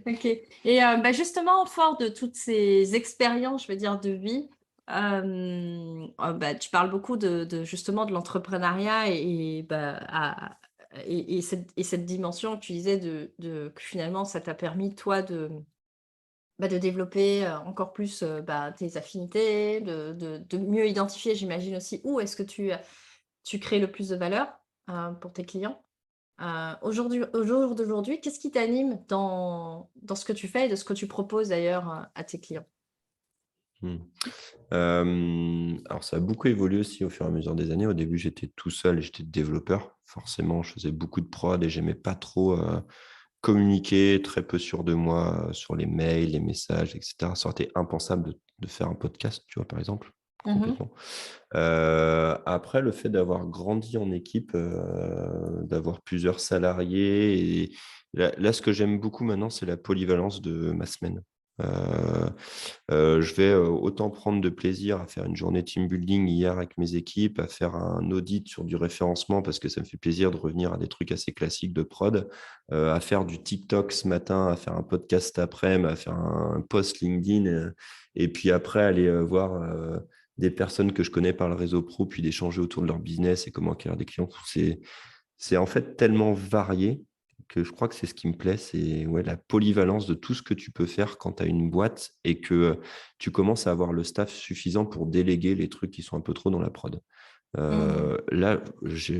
Ok. Et justement, fort de toutes ces expériences, je veux dire, de vie, tu parles beaucoup justement de l'entrepreneuriat et cette dimension que tu disais que finalement, ça t'a permis, toi, de développer encore plus tes affinités, de mieux identifier, j'imagine aussi, où est-ce que tu crées le plus de valeur pour tes clients. Au jour d'aujourd'hui, qu'est-ce qui t'anime dans ce que tu fais et de ce que tu proposes d'ailleurs, à tes clients? Mmh. Alors ça a beaucoup évolué aussi au fur et à mesure des années. Au début, j'étais tout seul et j'étais développeur. Forcément, je faisais beaucoup de prod et j'aimais pas trop, communiquer, très peu sûr de moi, sur les mails, les messages et cetera. Ça aurait été impensable de faire un podcast, tu vois, par exemple, Mmh. complètement. Après le fait d'avoir grandi en équipe, d'avoir plusieurs salariés et là, ce que j'aime beaucoup maintenant, c'est la polyvalence de ma semaine. Heu je vais, autant prendre de plaisir à faire une journée team building hier avec mes équipes, à faire un audit sur du référencement parce que ça me fait plaisir de revenir à des trucs assez classiques de prod, à faire du TikTok ce matin, à faire un podcast après-midi, à faire un post LinkedIn, et puis après aller, voir, des personnes que je connais par le réseau pro, puis d'échanger autour de leur business et comment acquérir des clients. C'est en fait tellement varié que je crois que c'est ce qui me plaît, c'est ouais, la polyvalence de tout ce que tu peux faire quand tu as une boîte et que tu commences à avoir le staff suffisant pour déléguer les trucs qui sont un peu trop dans la prod. Mmh. Là, je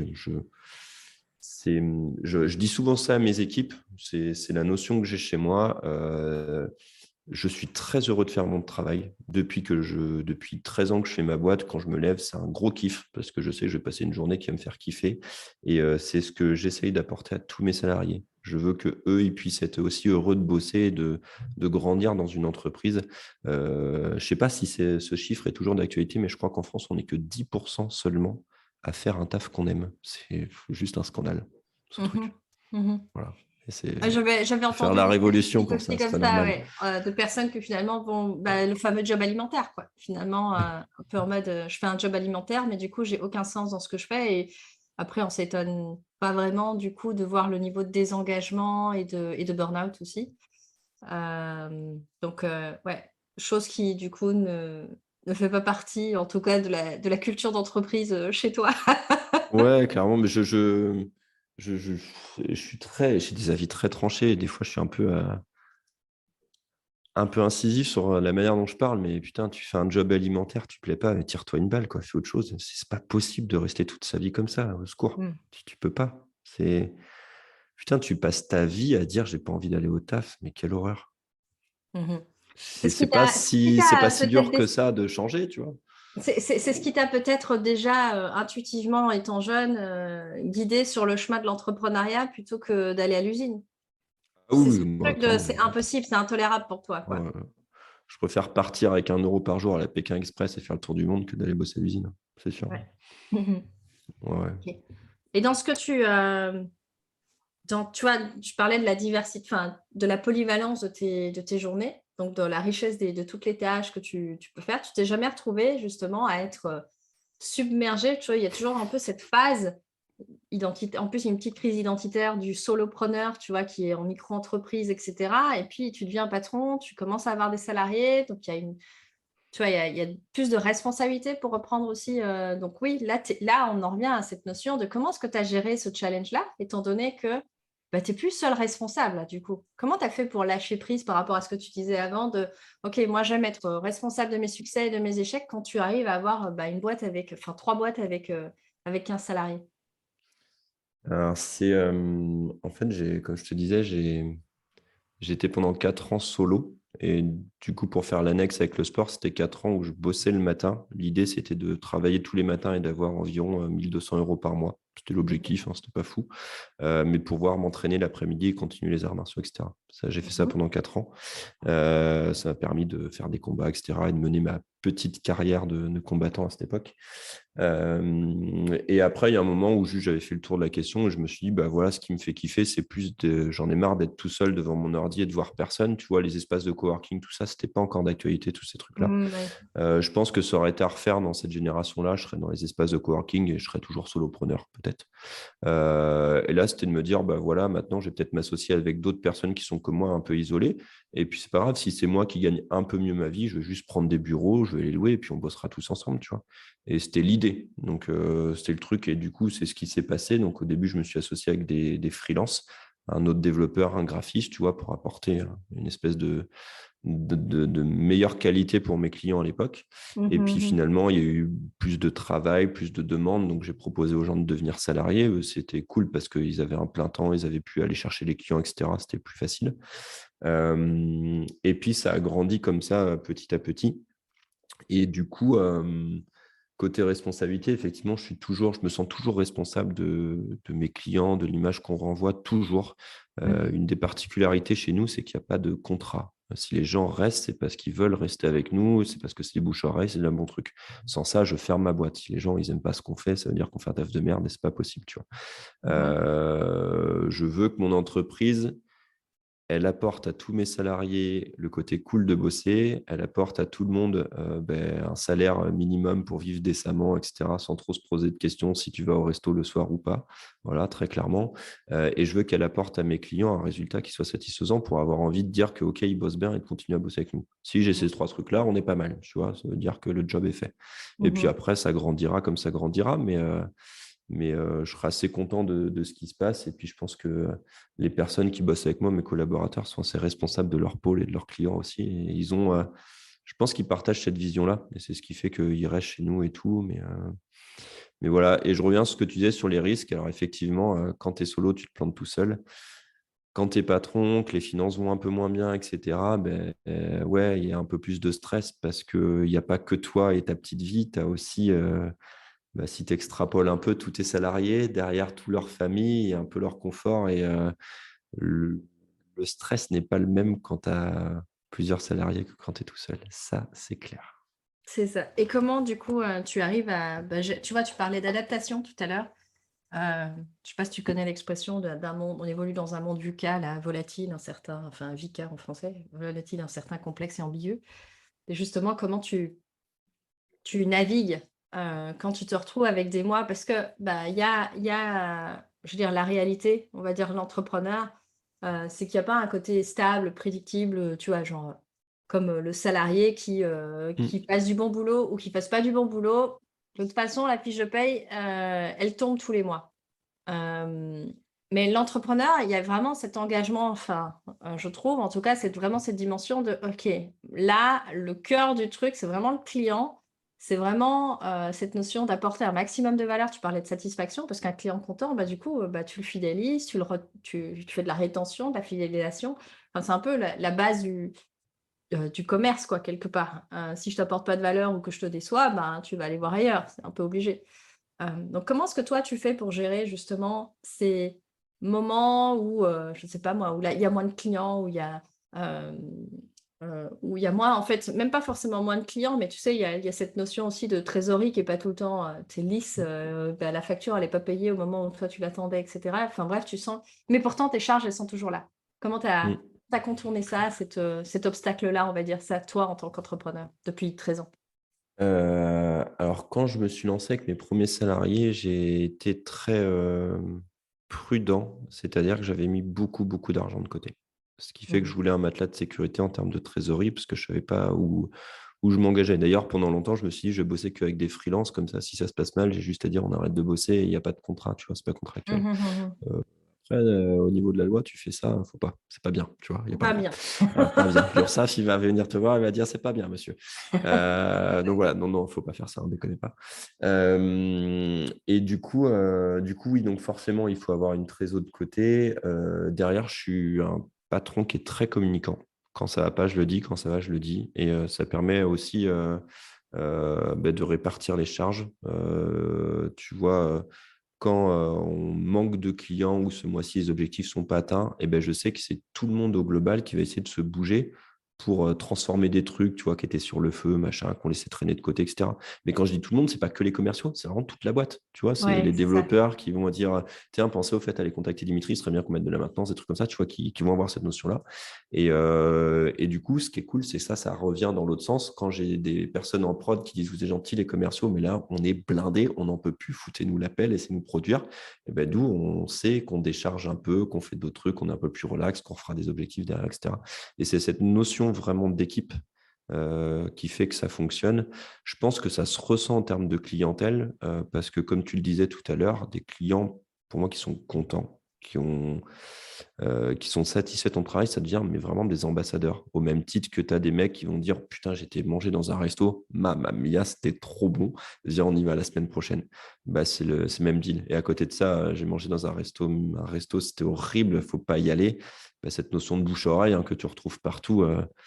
dis souvent ça à mes équipes, c'est la notion que j'ai chez moi. Je suis très heureux de faire mon travail. Depuis 13 ans que je fais ma boîte, quand je me lève, c'est un gros kiff parce que je sais que je vais passer une journée qui va me faire kiffer. Et c'est ce que j'essaye d'apporter à tous mes salariés. Je veux qu'eux, ils puissent être aussi heureux de bosser et de grandir dans une entreprise. Je ne sais pas si ce chiffre est toujours d'actualité, mais je crois qu'en France, on n'est que 10% seulement à faire un taf qu'on aime. C'est juste un scandale, ce Mmh. truc. Mmh. Voilà. Et c'est Ouais, j'avais faut faire entendu la des révolution statistiques pour aussi ça, c'est comme pas ça, normal. ouais, de personnes que finalement vont le fameux job alimentaire, quoi. Finalement, un peu en mode, je fais un job alimentaire, mais du coup, j'ai aucun sens dans ce que je fais et après on s'étonne pas vraiment du coup de voir le niveau de désengagement et de burn-out aussi. Donc ouais, chose qui du coup ne fait pas partie, en tout cas de la culture d'entreprise, chez toi. Ouais, clairement, mais je j'ai des avis très tranchés et des fois je suis un peu incisif sur, la manière dont je parle, mais putain, tu fais un job alimentaire, tu plais pas, mais tire-toi une balle quoi, fais autre chose. C'est pas possible de rester toute sa vie comme ça, au secours. Mmh. Tu peux pas. Putain, tu passes ta vie à dire: «J'ai pas envie d'aller au taf», mais quelle horreur. Mmh. C'est c'est pas C'est ce qui si c'est pas t'a si peut-être dur que ça de changer, tu vois? c'est ce qui t'a peut-être déjà, intuitivement étant jeune, guidé sur le chemin de l'entrepreneuriat plutôt que d'aller à l'usine? Ah C'est oui, ce oui, bah, truc de clairement. c'est impossible, c'est intolérable pour toi, quoi? Ouais, je préfère partir avec 1 € par jour à la Pékin Express et faire le tour du monde que d'aller bosser à l'usine, c'est sûr. Ouais. Mmh. Ouais, ouais. OK. Et dans ce que tu vois, tu parlais de la diversité, enfin, de la polyvalence de tes journées, donc de la richesse de toutes les tâches que tu peux faire. Tu t'es jamais retrouvé justement à être, submergé? Tu vois, il y a toujours un peu cette phase identité en plus, il y a une petite crise identitaire du solopreneur, tu vois, qui est en micro-entreprise et cetera et puis tu deviens patron, tu commences à avoir des salariés, donc il y a une tu vois, il y a plus de responsabilités pour reprendre aussi, donc oui, là, on en revient à cette notion de comment est-ce que tu as géré ce challenge-là, étant donné que, tu es plus seul responsable, là, du coup? Comment tu as fait pour lâcher prise par rapport à ce que tu disais avant de: «OK, moi, j'aime être, responsable de mes succès et de mes échecs», quand tu arrives à avoir, une boîte avec enfin 3 boîtes avec 15 salariés? Alors en fait, comme je te disais, j'étais pendant 4 ans solo et du coup, pour faire l'annexe avec le sport, c'était 4 ans où je bossais le matin. L'idée, c'était de travailler tous les matins et d'avoir environ, 1 200 € par mois. C'était OK. l'objectif, hein, c'était pas fou, mais pouvoir m'entraîner l'après-midi et continuer les arts martiaux et cetera. Ça, j'ai fait ça Mmh. pendant 4 ans. Ça m'a permis de faire des combats et cetera et de mener ma petite carrière de combattant à cette époque. Et après, il y a un moment où juste j'avais fait le tour de la question et je me suis dit: «Bah, voilà, ce qui me fait kiffer, c'est plus de j'en ai marre d'être tout seul devant mon ordi et de voir personne». Tu vois, les espaces de coworking, tout ça, c'était pas encore d'actualité, tous ces trucs-là. Mmh, ouais. Je pense que ça aurait été à refaire dans cette génération-là, je serais dans les espaces de coworking et je serais toujours solopreneur, peut-être. Et là, c'était de me dire: «Bah, voilà, maintenant, je vais peut-être m'associer avec d'autres personnes qui sont comme moi un peu isolés. Et puis, c'est pas grave, si c'est moi qui gagne un peu mieux ma vie, je vais juste prendre des bureaux, je vais les louer et puis on bossera tous ensemble, tu vois. Et c'était l'idée. Donc, c'était le truc. Et du coup, c'est ce qui s'est passé. Donc, au début, je me suis associé avec des freelances, un autre développeur, un graphiste, tu vois, pour apporter une espèce de meilleure qualité pour mes clients à l'époque. Et puis Mhm. finalement, il y a eu plus de travail, plus de demandes. Donc, j'ai proposé aux gens de devenir salariés. C'était cool parce qu'ils avaient un plein temps, ils avaient pu aller chercher les clients, etc. C'était plus facile. Et puis, ça a grandi comme ça, petit à petit. Et du coup, côté responsabilité, effectivement, je me sens toujours responsable de mes clients, de l'image qu'on renvoie toujours. Mhm. Une des particularités chez nous, c'est qu'il n'y a pas de contrat. Si les gens restent, c'est parce qu'ils veulent rester avec nous, c'est parce que c'est les bouche-oreille, c'est un bon truc. Sans ça, je ferme ma boîte. Si les gens, ils n'aiment pas ce qu'on fait, ça veut dire qu'on fait un taf de merde et c'est pas possible, tu vois. Mhm. Je veux que mon entreprise, elle apporte à tous mes salariés le côté cool de bosser. Elle apporte à tout le monde un salaire minimum pour vivre décemment, etc., sans trop se poser de questions si tu vas au resto le soir ou pas. Voilà, très clairement. Et je veux qu'elle apporte à mes clients un résultat qui soit satisfaisant pour avoir envie de dire que, OK, ils bossent bien et de continuer à bosser avec nous. Si j'ai ces trois trucs-là, on est pas mal. Tu vois, ça veut dire que le job est fait. Et puis Mhm. après, ça grandira comme ça grandira, mais je serai assez content de ce qui se passe. Et puis, je pense que les personnes qui bossent avec moi, mes collaborateurs, sont assez responsables de leur pôle et de leurs clients aussi. Et je pense qu'ils partagent cette vision-là. Et c'est ce qui fait qu'ils restent chez nous et tout. Mais voilà. Et je reviens sur ce que tu disais sur les risques. Alors, effectivement, quand tu es solo, tu te plantes tout seul. Quand tu es patron, que les finances vont un peu moins bien, etc., ouais, il y a un peu plus de stress parce qu'il n'y a pas que toi et ta petite vie. Tu as aussi si tu extrapoles un peu tous tes salariés, derrière toute leur famille et un peu leur confort. Et le, le stress n'est pas le même quand tu as plusieurs salariés que quand tu es tout seul. Ça, c'est clair. C'est ça. Et comment, du coup, tu arrives à... tu vois, tu parlais d'adaptation tout à l'heure. Je sais pas si tu connais l'expression d'un monde, on évolue dans un monde VUCA, là, volatile, incertain, enfin VICA en français, volatile, incertain, complexe et ambigu. Et justement, comment tu navigues quand tu te retrouves avec des mois, parce que bah, je veux dire, la réalité, on va dire l'entrepreneur, c'est qu'il n'y a pas un côté stable, prédictible, tu vois, genre comme le salarié Mm. qui fasse du bon boulot ou qui fasse pas du bon boulot. De toute façon, la fiche de paye, elle tombe tous les mois. Euh, mais l'entrepreneur, il y a vraiment cet engagement, enfin, je trouve, en tout cas, c'est vraiment cette dimension de, OK, là, le cœur du truc, c'est vraiment le client, c'est vraiment cette notion d'apporter un maximum de valeur. Tu parlais de satisfaction, parce qu'un client content, bah, du coup, bah, tu le fidélises, tu fais de la rétention, de la fidélisation. Enfin, c'est un peu la base du commerce, quoi, quelque part. Si je t'apporte pas de valeur ou que je te déçois, ben, tu vas aller voir ailleurs, c'est un peu obligé. Donc comment est-ce que toi tu fais pour gérer justement ces moments où, je ne sais pas moi, où là, il y a moins de clients, hem, où il y a moins en fait, même pas forcément moins de clients, mais tu sais, il y a cette notion aussi de trésorerie qui est pas tout le temps, tu es lisse, bah, la facture elle est pas payée au moment où toi tu l'attendais et cetera. Enfin bref, tu sens mais pourtant tes charges, elles sont toujours là. Comment tu as Mm. contourné ça, cet obstacle-là, on va dire ça, toi en tant qu'entrepreneur depuis 13 ans? Alors, quand je me suis lancé avec mes premiers salariés, j'ai été très prudent, c'est-à-dire que j'avais mis beaucoup, beaucoup d'argent de côté. Ce qui fait que je Mmh. voulais un matelas de sécurité en termes de trésorerie, parce que je ne savais pas où je m'engageais. D'ailleurs, pendant longtemps, je me suis dit, je vais bosser qu'avec des freelances, comme ça, si ça se passe mal, j'ai juste à dire, on arrête de bosser et il n'y a pas de contrat, tu vois, c'est pas contractuel. Mmh mh, mmh. Euh, Après, au niveau de la loi, tu fais ça, faut pas, c'est pas bien, tu vois, il n'y a pas le Pas droit. bien. Pas bien. L'URSSAF, il va venir te voir, il va dire, c'est pas bien, monsieur. Donc voilà, non, non, faut pas faire ça, ne déconnez pas. Et du coup, oui, donc forcément, il faut avoir une trésor de côté. Derrière, je suis un patron qui est très communicant. Quand ça va pas, je le dis. Quand ça va, je le dis. Et ça permet aussi de répartir les charges. Tu vois, quand on manque de clients ou ce mois-ci, les objectifs ne sont pas atteints, et ben, je sais que c'est tout le monde au global qui va essayer de se bouger pour transformer des trucs, tu vois, qui étaient sur le feu, machin, qu'on laissait traîner de côté, etc. Mais quand je dis tout le monde, c'est pas que les commerciaux, c'est vraiment toute la boîte. Tu vois, c'est Ouais, les c'est ça. développeurs qui vont dire, tiens, pensez au fait à aller contacter Dimitri, ce serait bien qu'on mette de la maintenance, des trucs comme ça, tu vois, qui vont avoir cette notion-là. Et du coup, ce qui est cool, c'est ça revient dans l'autre sens. Quand j'ai des personnes en prod qui disent, vous êtes gentils, les commerciaux, mais là, on est blindés, on n'en peut plus, foutez-nous la pelle, laissez-nous produire. Et ben, d'où on sait qu'on décharge un peu, qu'on fait d'autres trucs, qu'on est un peu plus relax, qu'on fera des objectifs derrière, etc. Et c'est cette notion vraiment d'équipe qui fait que ça fonctionne. Je pense que ça se ressent en termes de clientèle, parce que comme tu le disais tout à l'heure, des clients, pour moi, qui sont contents, qui sont satisfaits de ton travail, ça devient mais vraiment des ambassadeurs. Au même titre que tu as des mecs qui vont dire putain, j'étais mangé dans un resto, mamma mia, c'était trop bon, viens, on y va la semaine prochaine. Bah, c'est le même deal. Et à côté de ça, j'ai mangé dans un resto, c'était horrible, faut pas y aller. Bah, cette notion de bouche-oreille que tu retrouves partout,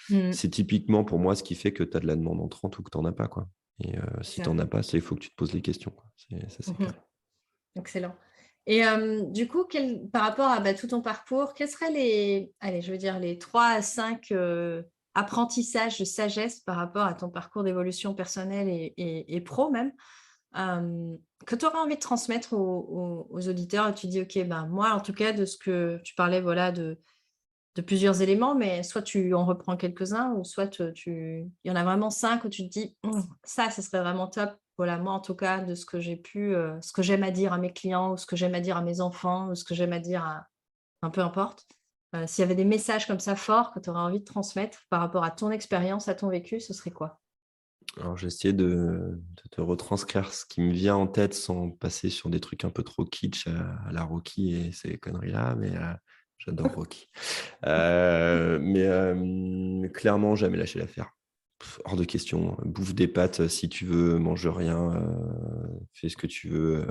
Mm, c'est typiquement pour moi ce qui fait que tu as de la demande entrante ou que tu n'en as pas, quoi. Et c'est si tu ça. n'en as pas, il faut que tu te poses les questions, quoi. Ça, c'est Mhm. clair. Excellent. Et du coup, par rapport à tout ton parcours, quels seraient allez, je veux dire, les 3 à 5 apprentissages de sagesse par rapport à ton parcours d'évolution personnelle et pro même, que tu aurais envie de transmettre aux auditeurs? Et tu dis, OK, ben, moi, en tout cas, de ce que tu parlais, voilà, de plusieurs éléments, mais soit tu en reprends quelques-uns ou soit il y en a vraiment 5 où tu te dis: Ça, ce serait vraiment top». Voilà, moi, en tout cas, de ce que j'ai pu, ce que j'aime à dire à mes clients ou ce que j'aime à dire à mes enfants ou ce que j'aime à dire à enfin, peu importe. S'il y avait des messages comme ça forts que tu aurais envie de transmettre par rapport à ton expérience, à ton vécu, ce serait quoi? Alors, j'ai essayé de te retranscrire ce qui me vient en tête sans passer sur des trucs un peu trop kitsch à la Rocky et ces conneries-là, mais j'adore Rocky. Mais clairement, jamais lâcher l'affaire. Hors de question. Bouffe des pâtes si tu veux, mange rien, fais ce que tu veux,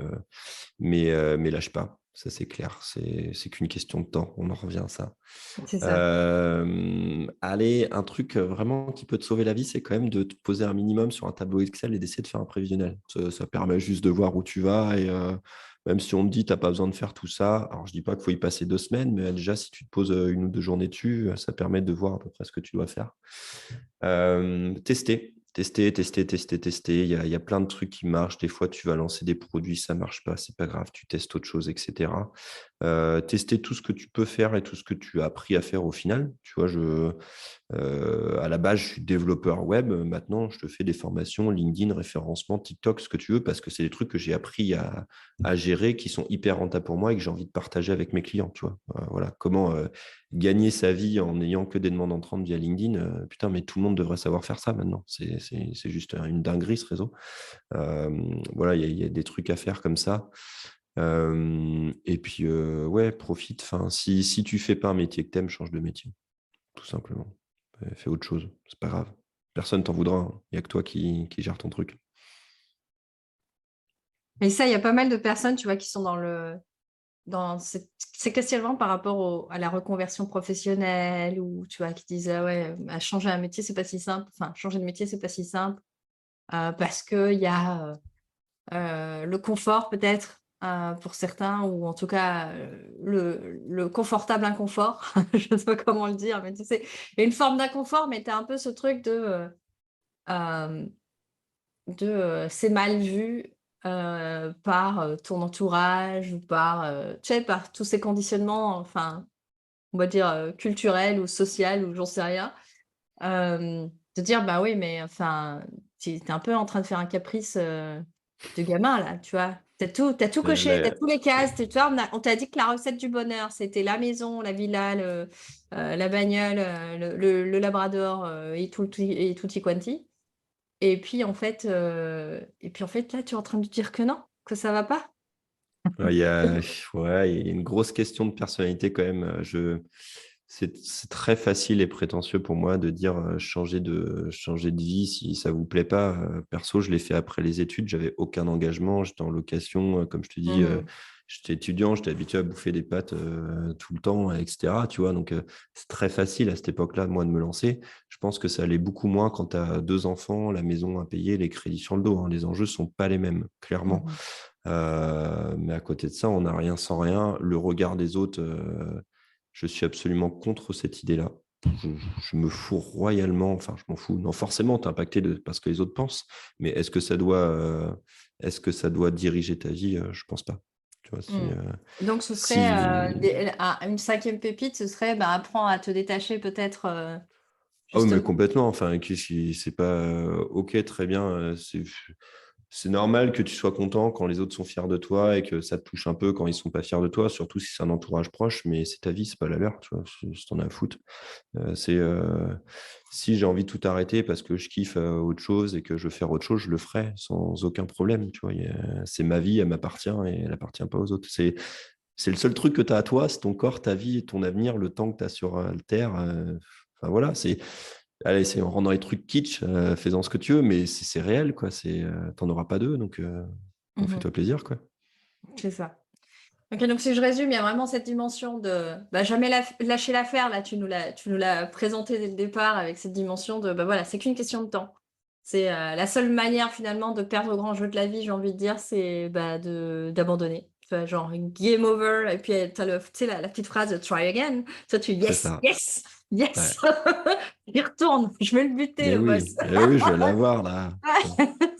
mais lâche pas. Ça, c'est clair. C'est qu'une question de temps. On en revient à ça. C'est ça. Allez, un truc vraiment qui peut te sauver la vie, c'est quand même de te poser un minimum sur un tableau Excel et d'essayer de faire un prévisionnel. Ça permet juste de voir où tu vas et même si on te dit tu n'as pas besoin de faire tout ça, alors je dis pas qu'il faut y passer 2 semaines, mais déjà si tu te poses 1 ou 2 journées dessus, ça permet de voir à peu près ce que tu dois faire. Tester. Il y a plein de trucs qui marchent. Des fois, tu vas lancer des produits, ça marche pas, c'est pas grave, tu testes autre chose, etc. Tester tout ce que tu peux faire et tout ce que tu as appris à faire au final. Tu vois, à la base, je suis développeur web. Maintenant, je te fais des formations LinkedIn, référencement, TikTok, ce que tu veux, parce que c'est des trucs que j'ai appris à gérer, qui sont hyper rentables pour moi et que j'ai envie de partager avec mes clients. Tu vois, voilà, comment gagner sa vie en n'ayant que des demandes entrantes via LinkedIn. Putain, mais tout le monde devrait savoir faire ça maintenant. C'est juste une dinguerie, ce réseau. Euh, voilà, il y a des trucs à faire comme ça. Et puis, ouais, profite. Enfin, si tu fais pas un métier que t'aimes, change de métier, tout simplement. Fais autre chose, c'est pas grave. Personne t'en voudra, hein. Il n'y a que toi qui gère ton truc. Et ça, il y a pas mal de personnes, tu vois, qui sont dans ces questionnements par rapport à la reconversion professionnelle ou tu vois, qui disent: «Ah ouais, changer un métier, c'est pas si simple». Enfin, changer de métier, c'est pas si simple, parce qu'il y a, le confort peut-être, pour certains ou en tout cas, le confortable inconfort. Je ne sais pas comment le dire, mais tu sais, il y a une forme d'inconfort, mais tu as un peu ce truc hem, c'est mal vu, par, ton entourage ou par, tu sais, par tous ces conditionnements, enfin, on va dire, culturels ou social ou j'en sais rien. De dire: «Bah oui, mais enfin, tu es un peu en train de faire un caprice, de gamin là», tu vois? Tu as tout coché, tu as La- tous les cases, tu vois? On t'a dit que la recette du bonheur, c'était la maison, la villa, la bagnole, le labrador, et tutti quanti. Et puis en fait, là, tu es en train de dire que non, que ça va pas? Ouais, il y a une grosse question de personnalité quand même. C'est très facile et prétentieux pour moi de dire changer de vie si ça vous plaît pas. Perso, je l'ai fait après les études, j'avais aucun engagement, j'étais en location, comme je te dis, Mmh. j'étais étudiant, j'étais habitué à bouffer des pâtes tout le temps, etc. Tu vois, donc c'est très facile à cette époque-là, moi, de me lancer. Je pense que ça allait beaucoup moins quand tu as 2 enfants, la maison à payer, les crédits sur le dos, hein. Les enjeux sont pas les mêmes, clairement. Mmh. Mais à côté de ça, on n'a rien sans rien. Le regard des autres, je suis absolument contre cette idée-là. je, je me fous royalement, enfin, je m'en fous. Non, forcément, tu es impacté parce que les autres pensent, mais est-ce que ça doit diriger ta vie? Je pense pas. Tu vois, Mmh. Et donc ce serait, si... une 5e pépite, ce serait, bah, apprends à te détacher peut-être, Ah oui, mais justement. complètement. Enfin, c'est pas OK, très bien. C'est normal que tu sois content quand les autres sont fiers de toi et que ça te touche un peu quand ils sont pas fiers de toi, surtout si c'est un entourage proche, mais c'est ta vie, c'est pas la leur, tu vois, si t'en as à foutre. Si j'ai envie de tout arrêter parce que je kiffe autre chose et que je veux faire autre chose, je le ferai sans aucun problème, tu vois. C'est ma vie, elle m'appartient et elle appartient pas aux autres. C'est le seul truc que tu as à toi, c'est ton corps, ta vie, ton avenir, le temps que tu as sur la Terre. Enfin voilà, allez, on rentre dans les trucs kitsch, fais-en ce que tu veux, mais c'est réel, quoi. T'en auras pas deux, donc Mmh. fais-toi plaisir, quoi. C'est ça. OK, donc si je résume, il y a vraiment cette dimension de, bah, jamais lâcher l'affaire. Là, tu nous l'as présenté dès le départ avec cette dimension de, bah, voilà, c'est qu'une question de temps. C'est, la seule manière finalement de perdre au grand jeu de la vie, j'ai envie de dire, c'est, bah, d'abandonner. Tu vois, genre game over et puis, tu as tu sais la petite phrase «try again». Toi, tu C'est «yes, ça. yes, yes!» Ouais. J'y retourne, je vais le buter Mais le boss. oui, eh oui, je vais l'avoir, là.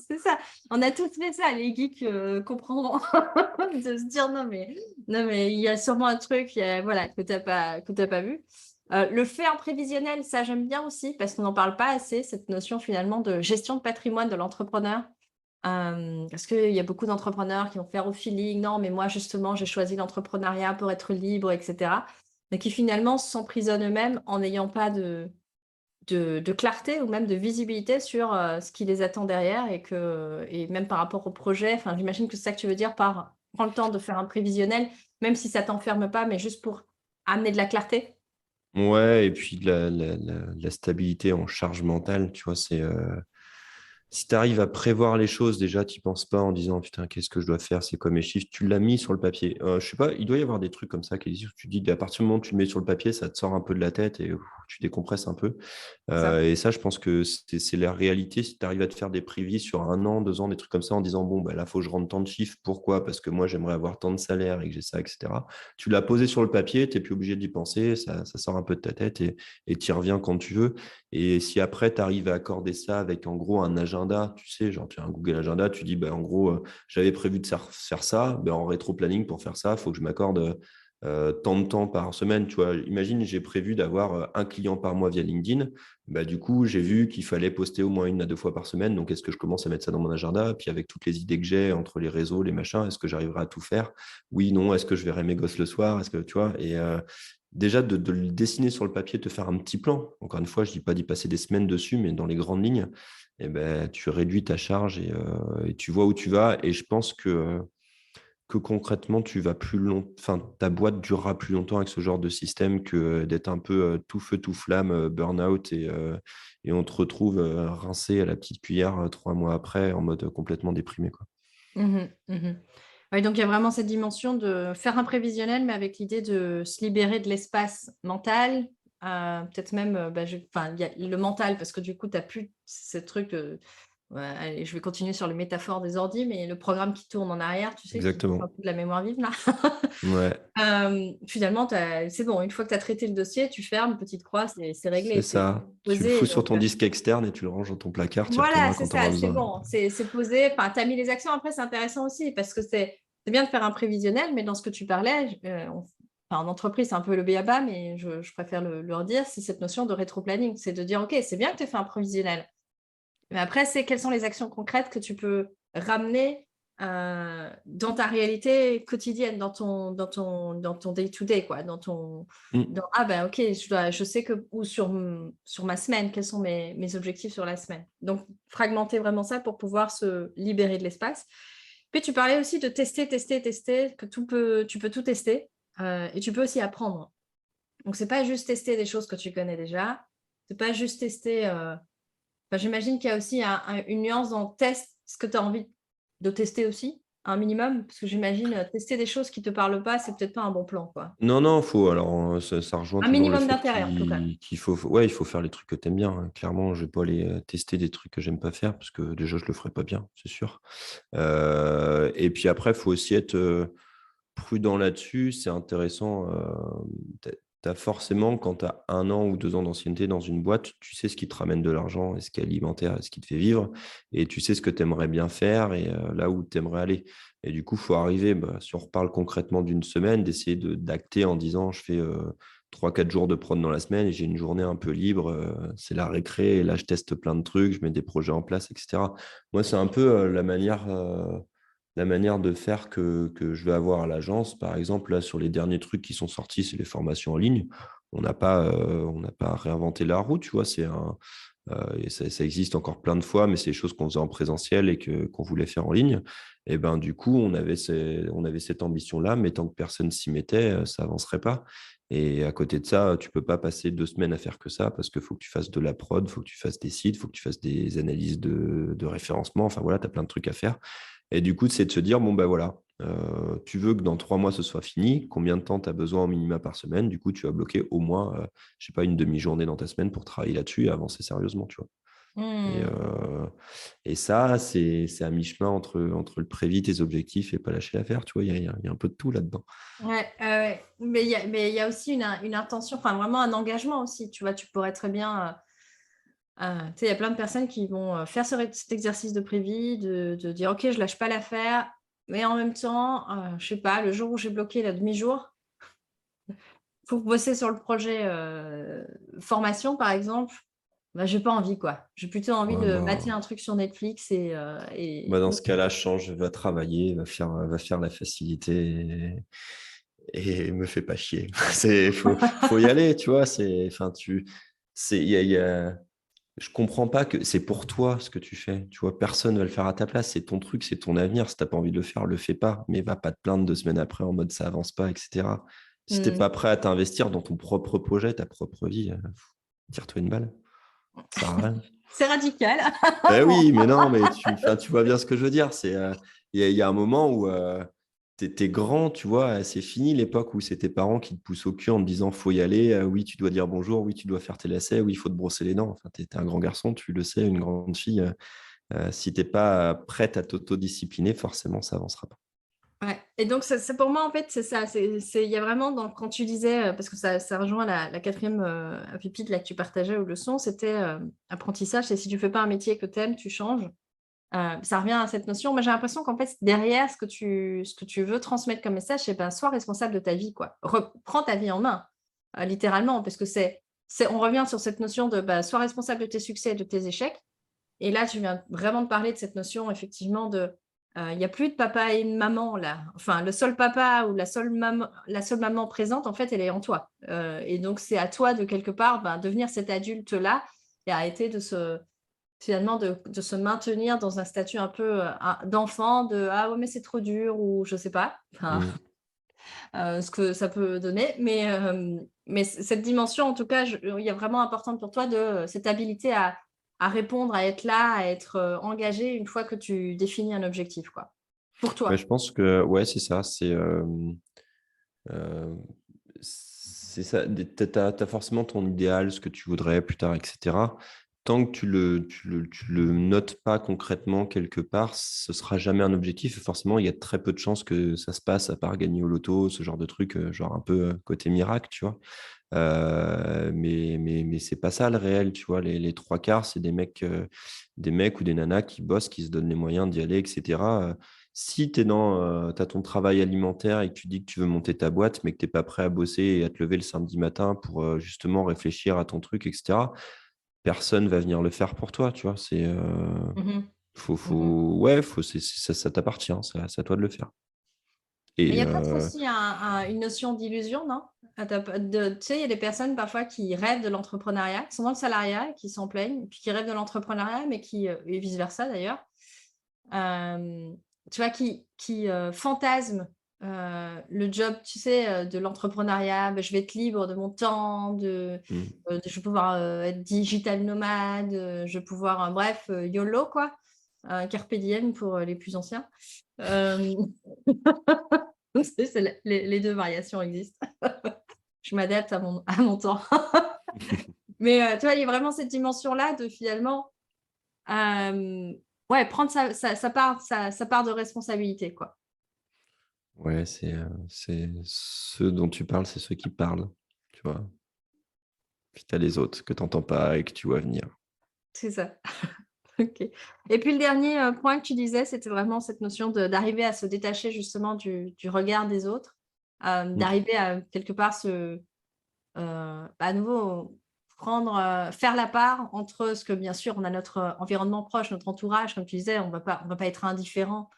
C'est ça. On a tous fait ça, les geeks, comprendront. De se dire: «Non mais il y a sûrement un truc, voilà, que tu as pas vu». Le fait en prévisionnel, ça j'aime bien aussi parce qu'on n'en parle pas assez, cette notion finalement de gestion de patrimoine de l'entrepreneur. Parce qu'il y a beaucoup d'entrepreneurs qui vont faire au feeling: «Non, mais moi justement j'ai choisi l'entrepreneuriat pour être libre» et cetera. Mais qui finalement s'emprisonnent eux-mêmes en n'ayant pas de clarté ou même de visibilité sur, ce qui les attend derrière et même par rapport au projet, enfin, j'imagine que c'est ça que tu veux dire par: «Prends le temps de faire un prévisionnel», même si ça t'enferme pas, mais juste pour amener de la clarté? Ouais, et puis la stabilité en charge mentale, tu vois, si tu arrives à prévoir les choses, déjà, tu penses pas en disant: «Putain, qu'est-ce que je dois faire? C'est quoi mes chiffres?» Tu l'as mis sur le papier. Je sais pas, il doit y avoir des trucs comme ça qui existent où tu te dis, à partir du moment où tu le mets sur le papier, ça te sort un peu de la tête et tu décompresses un peu. C'est ça. Et ça, je pense que c'est la réalité. Si tu arrives à te faire des prévis sur 1 an, 2 ans, des trucs comme ça en disant: «Bon, bah, là, il faut que je rentre tant de chiffres. Pourquoi? Parce que moi, j'aimerais avoir tant de salaire et que j'ai ça» et cetera. Tu l'as posé sur le papier, tu es plus obligé d'y penser, ça sort un peu de ta tête et tu y reviens quand tu veux. Et si après, tu arrives à accorder ça avec, en gros, un agenda, tu sais, genre tu as un Google Agenda, tu dis, bah, en gros, j'avais prévu de faire ça, ben, en rétro-planning pour faire ça, il faut que je m'accorde tant de temps par semaine. Tu vois, imagine, j'ai prévu d'avoir un client par mois via LinkedIn. Bah, du coup, j'ai vu qu'il fallait poster au moins 1 à 2 fois par semaine. Donc, est-ce que je commence à mettre ça dans mon agenda? Puis, avec toutes les idées que j'ai entre les réseaux, les machins, est-ce que j'arriverai à tout faire? Oui, non. Est-ce que je verrai mes gosses le soir? Est-ce que tu vois? Et déjà, de le dessiner sur le papier, te faire un petit plan. Encore une fois, je ne dis pas d'y passer des semaines dessus, mais dans les grandes lignes, eh ben, tu réduis ta charge et tu vois où tu vas. Et je pense que concrètement, tu vas plus long, enfin, ta boîte durera plus longtemps avec ce genre de système que d'être un peu tout feu, tout flamme, burn-out et on te retrouve rincé à la petite cuillère 3 mois après en mode complètement déprimé, quoi. Mmh mh. Mmh. Ouais, donc il y a vraiment cette dimension de faire un prévisionnel, mais avec l'idée de se libérer de l'espace mental, peut-être même, bah, enfin, il y a le mental parce que du coup, tu as plus ce truc de, ouais, allez, je vais continuer sur les métaphores des ordis, mais le programme qui tourne en arrière, tu sais, qui fait un Exactement. peu de la mémoire vive là. Ouais, Finalement, c'est bon, une fois que tu as traité le dossier, tu fermes, petite croix, c'est réglé, c'est c'est ça. Tu le fous posé sur donc ton disque externe et tu le ranges dans ton placard, tu y voilà, retourneras c'est quand tu ça, auras c'est besoin. bon, c'est posé. Enfin, tu as mis les actions. Après, c'est intéressant aussi parce que c'est bien de faire un prévisionnel, mais dans ce que tu parlais, enfin, en entreprise, c'est un peu le b.a-ba, mais je préfère le redire, c'est cette notion de rétro-planning. C'est de dire: «OK, c'est bien que tu aies fait un prévisionnel, mais après, c'est quelles sont les actions concrètes que tu peux ramener, dans ta réalité quotidienne, dans ton day to day, quoi, Mm. «Ah ben, OK, je sais que» ou sur ma semaine, quels sont mes objectifs sur la semaine. Donc fragmenter vraiment ça pour pouvoir se libérer de l'espace. Puis tu parlais aussi de tester, tester, tester, que tu peux tout tester, et tu peux aussi apprendre. Donc c'est pas juste tester des choses que tu connais déjà, c'est pas juste tester, enfin, j'imagine qu'il y a aussi une nuance dans test ce que tu as envie de tester aussi, un minimum? Parce que j'imagine, tester des choses qui te parlent pas, c'est peut-être pas un bon plan, quoi. Non, non, ça rejoint Un toujours le minimum fait d'intérêt, en tout cas. qu'il faut, ouais, il faut faire les trucs que tu aimes bien, hein. Clairement, je vais pas aller tester des trucs que j'aime pas faire parce que déjà, je le ferai pas bien, c'est sûr. Et puis après, il faut aussi être prudent là-dessus. C'est intéressant. Tu tu as forcément, quand tu as 1 an ou 2 ans d'ancienneté dans une boîte, tu sais ce qui te ramène de l'argent et ce qui est alimentaire et ce qui te fait vivre et tu sais ce que tu aimerais bien faire et là où tu aimerais aller et du coup, il faut arriver, si on reparle concrètement d'une semaine, d'essayer d'acter en disant: «Je fais, 3-4 jours de prod dans la semaine et j'ai une journée un peu libre, c'est la récré et là je teste plein de trucs, je mets des projets en place» et cetera. Moi, c'est un peu, la manière de faire que je vais avoir à l'agence. Par exemple, là, sur les derniers trucs qui sont sortis, c'est les formations en ligne. On n'a pas réinventé la roue, tu vois? Et ça existe encore plein de fois, mais c'est des choses qu'on faisait en présentiel et qu'on voulait faire en ligne. Et ben, du coup, on avait cette ambition-là, mais tant que personne s'y mettait, ça avancerait pas. Et à côté de ça, tu peux pas passer 2 semaines à faire que ça parce qu'il faut que tu fasses de la prod, il faut que tu fasses des sites, il faut que tu fasses des analyses de référencement. Enfin voilà, tu as plein de trucs à faire. Et du coup, c'est de se dire: «Bon, ben voilà, tu veux que dans 3 mois, ce soit fini. Combien de temps tu as besoin au minima par semaine?» Du coup, tu vas bloquer au moins, je sais pas, une demi-journée dans ta semaine pour travailler là-dessus et avancer sérieusement, tu vois? Et Mmh. ça, c'est à mi-chemin entre le prévis, tes objectifs et pas lâcher l'affaire, tu vois? Il y a un peu de tout là-dedans. Ouais, ouais. Mais il y a aussi une intention, enfin vraiment un engagement aussi, tu vois? Tu pourrais très bien, tu sais, il y a plein de personnes qui vont, faire cet exercice de prévis, de dire: «OK, je lâche pas l'affaire», mais en même temps, je sais pas, le jour où j'ai bloqué la demi-jour pour bosser sur le projet, formation par exemple, bah, j'ai pas envie quoi. J'ai plutôt envie Ouais, de mater un truc sur Netflix dans ou ce cas-là, change, va travailler, va faire la facilité et me fais pas chier. Faut y aller, tu vois? C'est enfin, tu c'est il y a je comprends pas que c'est pour toi ce que tu fais, tu vois? Personne va le faire à ta place, c'est ton truc, c'est ton avenir. Si tu pas envie de le faire, le fais pas, mais va pas te plaindre 2 semaines après en mode ça avance pas et cetera. Si tu mmh. pas prêt à t'investir dans ton propre projet, ta propre vie, tire-toi une balle, ça sert à rien. C'est radical. Eh Bon. oui, mais non, mais tu vois bien ce que je veux dire. Il y a un moment où tu es grand, tu vois, c'est fini l'époque où c'est tes parents qui te poussent au cul en te disant: «Faut y aller, oui, tu dois dire bonjour, oui, tu dois faire tes lacets, oui, il faut te brosser les dents». Enfin, tu es un grand garçon, tu le sais, une grande fille, si tu pas prête à t'autodiscipliner, forcément, ça avancera pas. Ouais et donc c'est pour moi, en fait, c'est ça, c'est il y a vraiment dans quand tu disais, parce que ça rejoint la 4e, pépite là que tu partageais ou leçon, c'était, apprentissage, c'est si tu fais pas un métier que tu aimes, tu changes. Ça revient à cette notion. Moi, j'ai l'impression qu'en fait, derrière ce que tu veux transmettre comme message, c'est, ben, sois responsable de ta vie, quoi. Reprends ta vie en main, littéralement, parce que c'est on revient sur cette notion de, bah, sois responsable de tes succès et de tes échecs. Et là, tu viens vraiment de parler de cette notion effectivement de, il y a plus de papa et de maman là. Enfin, le seul papa ou la seule maman présente, en fait, elle est en toi. Et donc c'est à toi de quelque part, ben, devenir cet adulte-là et arrêter de se finalement de se maintenir dans un statut un peu, d'enfant de: «Ah ouais, mais c'est trop dur» ou je sais pas, enfin, Mmh. ce que ça peut donner. Mais cette dimension en tout cas, il y a vraiment importante pour toi de, cette habilité à répondre, à être là, à être, engagé une fois que tu définis un objectif, quoi. Pour Ouais, toi. je pense que ouais, c'est ça, heu, c'est ça, tu as forcément ton idéal, ce que tu voudrais plus tard et cetera. Tant que tu le notes pas concrètement quelque part, ce sera jamais un objectif et forcément, il y a très peu de chances que ça se passe à part gagner au loto, ce genre de truc, genre un peu, côté miracle, tu vois? Mais c'est pas ça le réel, tu vois? Les 3/4, c'est des mecs ou des nanas qui bossent, qui se donnent les moyens d'y aller et cetera. Si tu es tu as ton travail alimentaire et que tu dis que tu veux monter ta boîte, mais que tu es pas prêt à bosser et à te lever le samedi matin pour, justement réfléchir à ton truc et cetera, personne va venir le faire pour toi, tu vois? Mmh mh. Mmh. Faut ouais, faut ça t'appartient, c'est à toi de le faire Mais il et y a peut-être aussi une notion d'illusion, non? Tu sais, il y a des personnes parfois qui rêvent de l'entrepreneuriat, qui sont dans le salariat et qui s'en plaignent, et puis qui rêvent de l'entrepreneuriat, mais et vice versa d'ailleurs. Tu vois, qui fantasment, le job, tu sais, de l'entrepreneuriat. Bah, je vais être libre de mon temps, mmh. je vais pouvoir, être digital nomade, je vais pouvoir, bref, YOLO quoi, carpe diem pour, les plus anciens. Hem, c'est les 2 variations existent. Je m'adapte à mon temps. Mais, tu vois, il y a vraiment cette dimension-là de finalement, hem, ouais, prendre sa part de responsabilité, quoi. Ouais, c'est ceux dont tu parles, c'est ceux qui parlent. tu vois. Puis tu as les autres que tu n'entends pas et que tu vois venir. C'est ça. OK. Et puis le dernier, point que tu disais, c'était vraiment cette notion d'arriver à se détacher justement du regard des autres, Mmh. d'arriver à quelque part à nouveau prendre, faire la part entre ce que bien sûr on a notre, environnement proche, notre entourage, comme tu disais, on va pas être indifférent,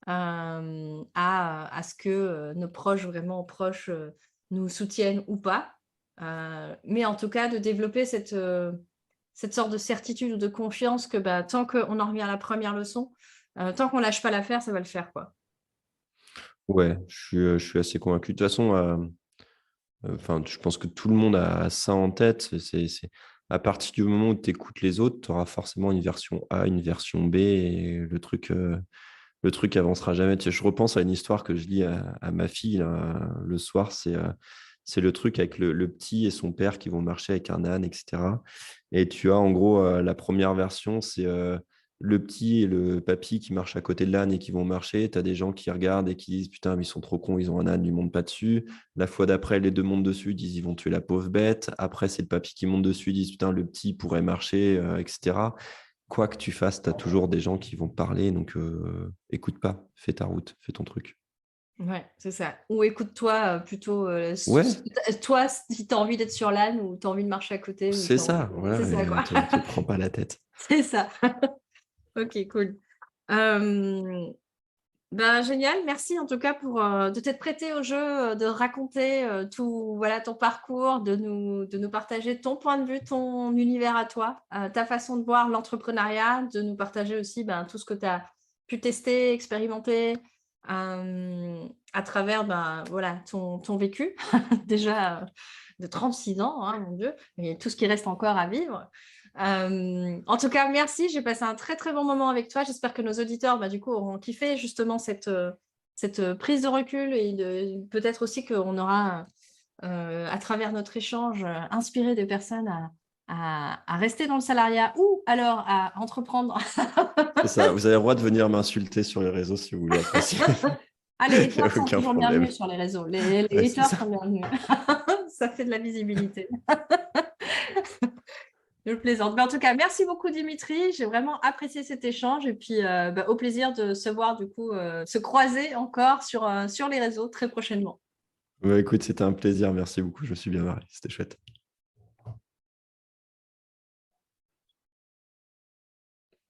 à ce que, nos proches, vraiment proches, nous soutiennent ou pas. Mais en tout cas de développer cette sorte de certitude ou de confiance que, bah, tant qu'on en revient à la première leçon, tant qu'on lâche pas l'affaire, ça va le faire, quoi. Ouais, je suis assez convaincu. De toute façon, enfin, je pense que tout le monde a ça en tête. C'est à partir du moment où tu écoutes les autres, tu auras forcément une version A, une version B et le truc avancera jamais. Tu sais, je repense à une histoire que je lis à ma fille là, le soir. C'est le truc avec le petit et son père qui vont marcher avec un âne, et cetera. Et tu as en gros, la première version, c'est, le petit et le papy qui marchent à côté de l'âne et qui vont marcher. Tu as des gens qui regardent et qui disent: «Putain, mais ils sont trop cons, ils ont un âne, ils montent pas dessus». La fois d'après, les 2 montent dessus, ils disent: «Ils vont tuer la pauvre bête». Après, c'est le papy qui monte dessus, ils disent: «Putain, le petit pourrait marcher», et cetera. Quoi que tu fasses, tu as toujours des gens qui vont parler, donc écoute pas, fais ta route, fais ton truc. Ouais, c'est ça. Ou écoute-toi, plutôt, Ouais, toi, si tu as envie d'être sur l'âne ou tu as envie de marcher à côté ou c'est tu as envie ça, de c'est voilà ça, et quoi. te prends pas la tête. C'est ça. OK, cool. Hem Ben, génial, merci en tout cas de t'être prêté au jeu, de raconter, tout voilà ton parcours, de nous partager ton point de vue, ton univers à toi, ta façon de voir l'entrepreneuriat, de nous partager aussi, ben, tout ce que tu as pu tester, expérimenter, à travers, ben, voilà ton vécu déjà, de 36 ans, hein, mon Dieu, et tout ce qui reste encore à vivre. En tout cas, merci. J'ai passé un très, très bon moment avec toi. J'espère que nos auditeurs, bah, du coup, auront kiffé justement cette prise de recul et peut-être aussi qu'on aura, à travers notre échange, inspiré des personnes à rester dans le salariat ou alors à entreprendre. C'est ça, vous avez le droit de venir m'insulter sur les réseaux si vous voulez après, Ah, les il y a haters sont aucun toujours problème. bienvenus sur les réseaux. Les Ouais, les c'est haters ça. sont bienvenus. Ça fait de la visibilité. Je plaisante. Mais en tout cas, merci beaucoup Dimitri. J'ai vraiment apprécié cet échange et puis, bah, au plaisir de se voir du coup, se croiser encore sur les réseaux très prochainement. Bah, écoute, c'était un plaisir, merci beaucoup, je me suis bien marré, c'était chouette.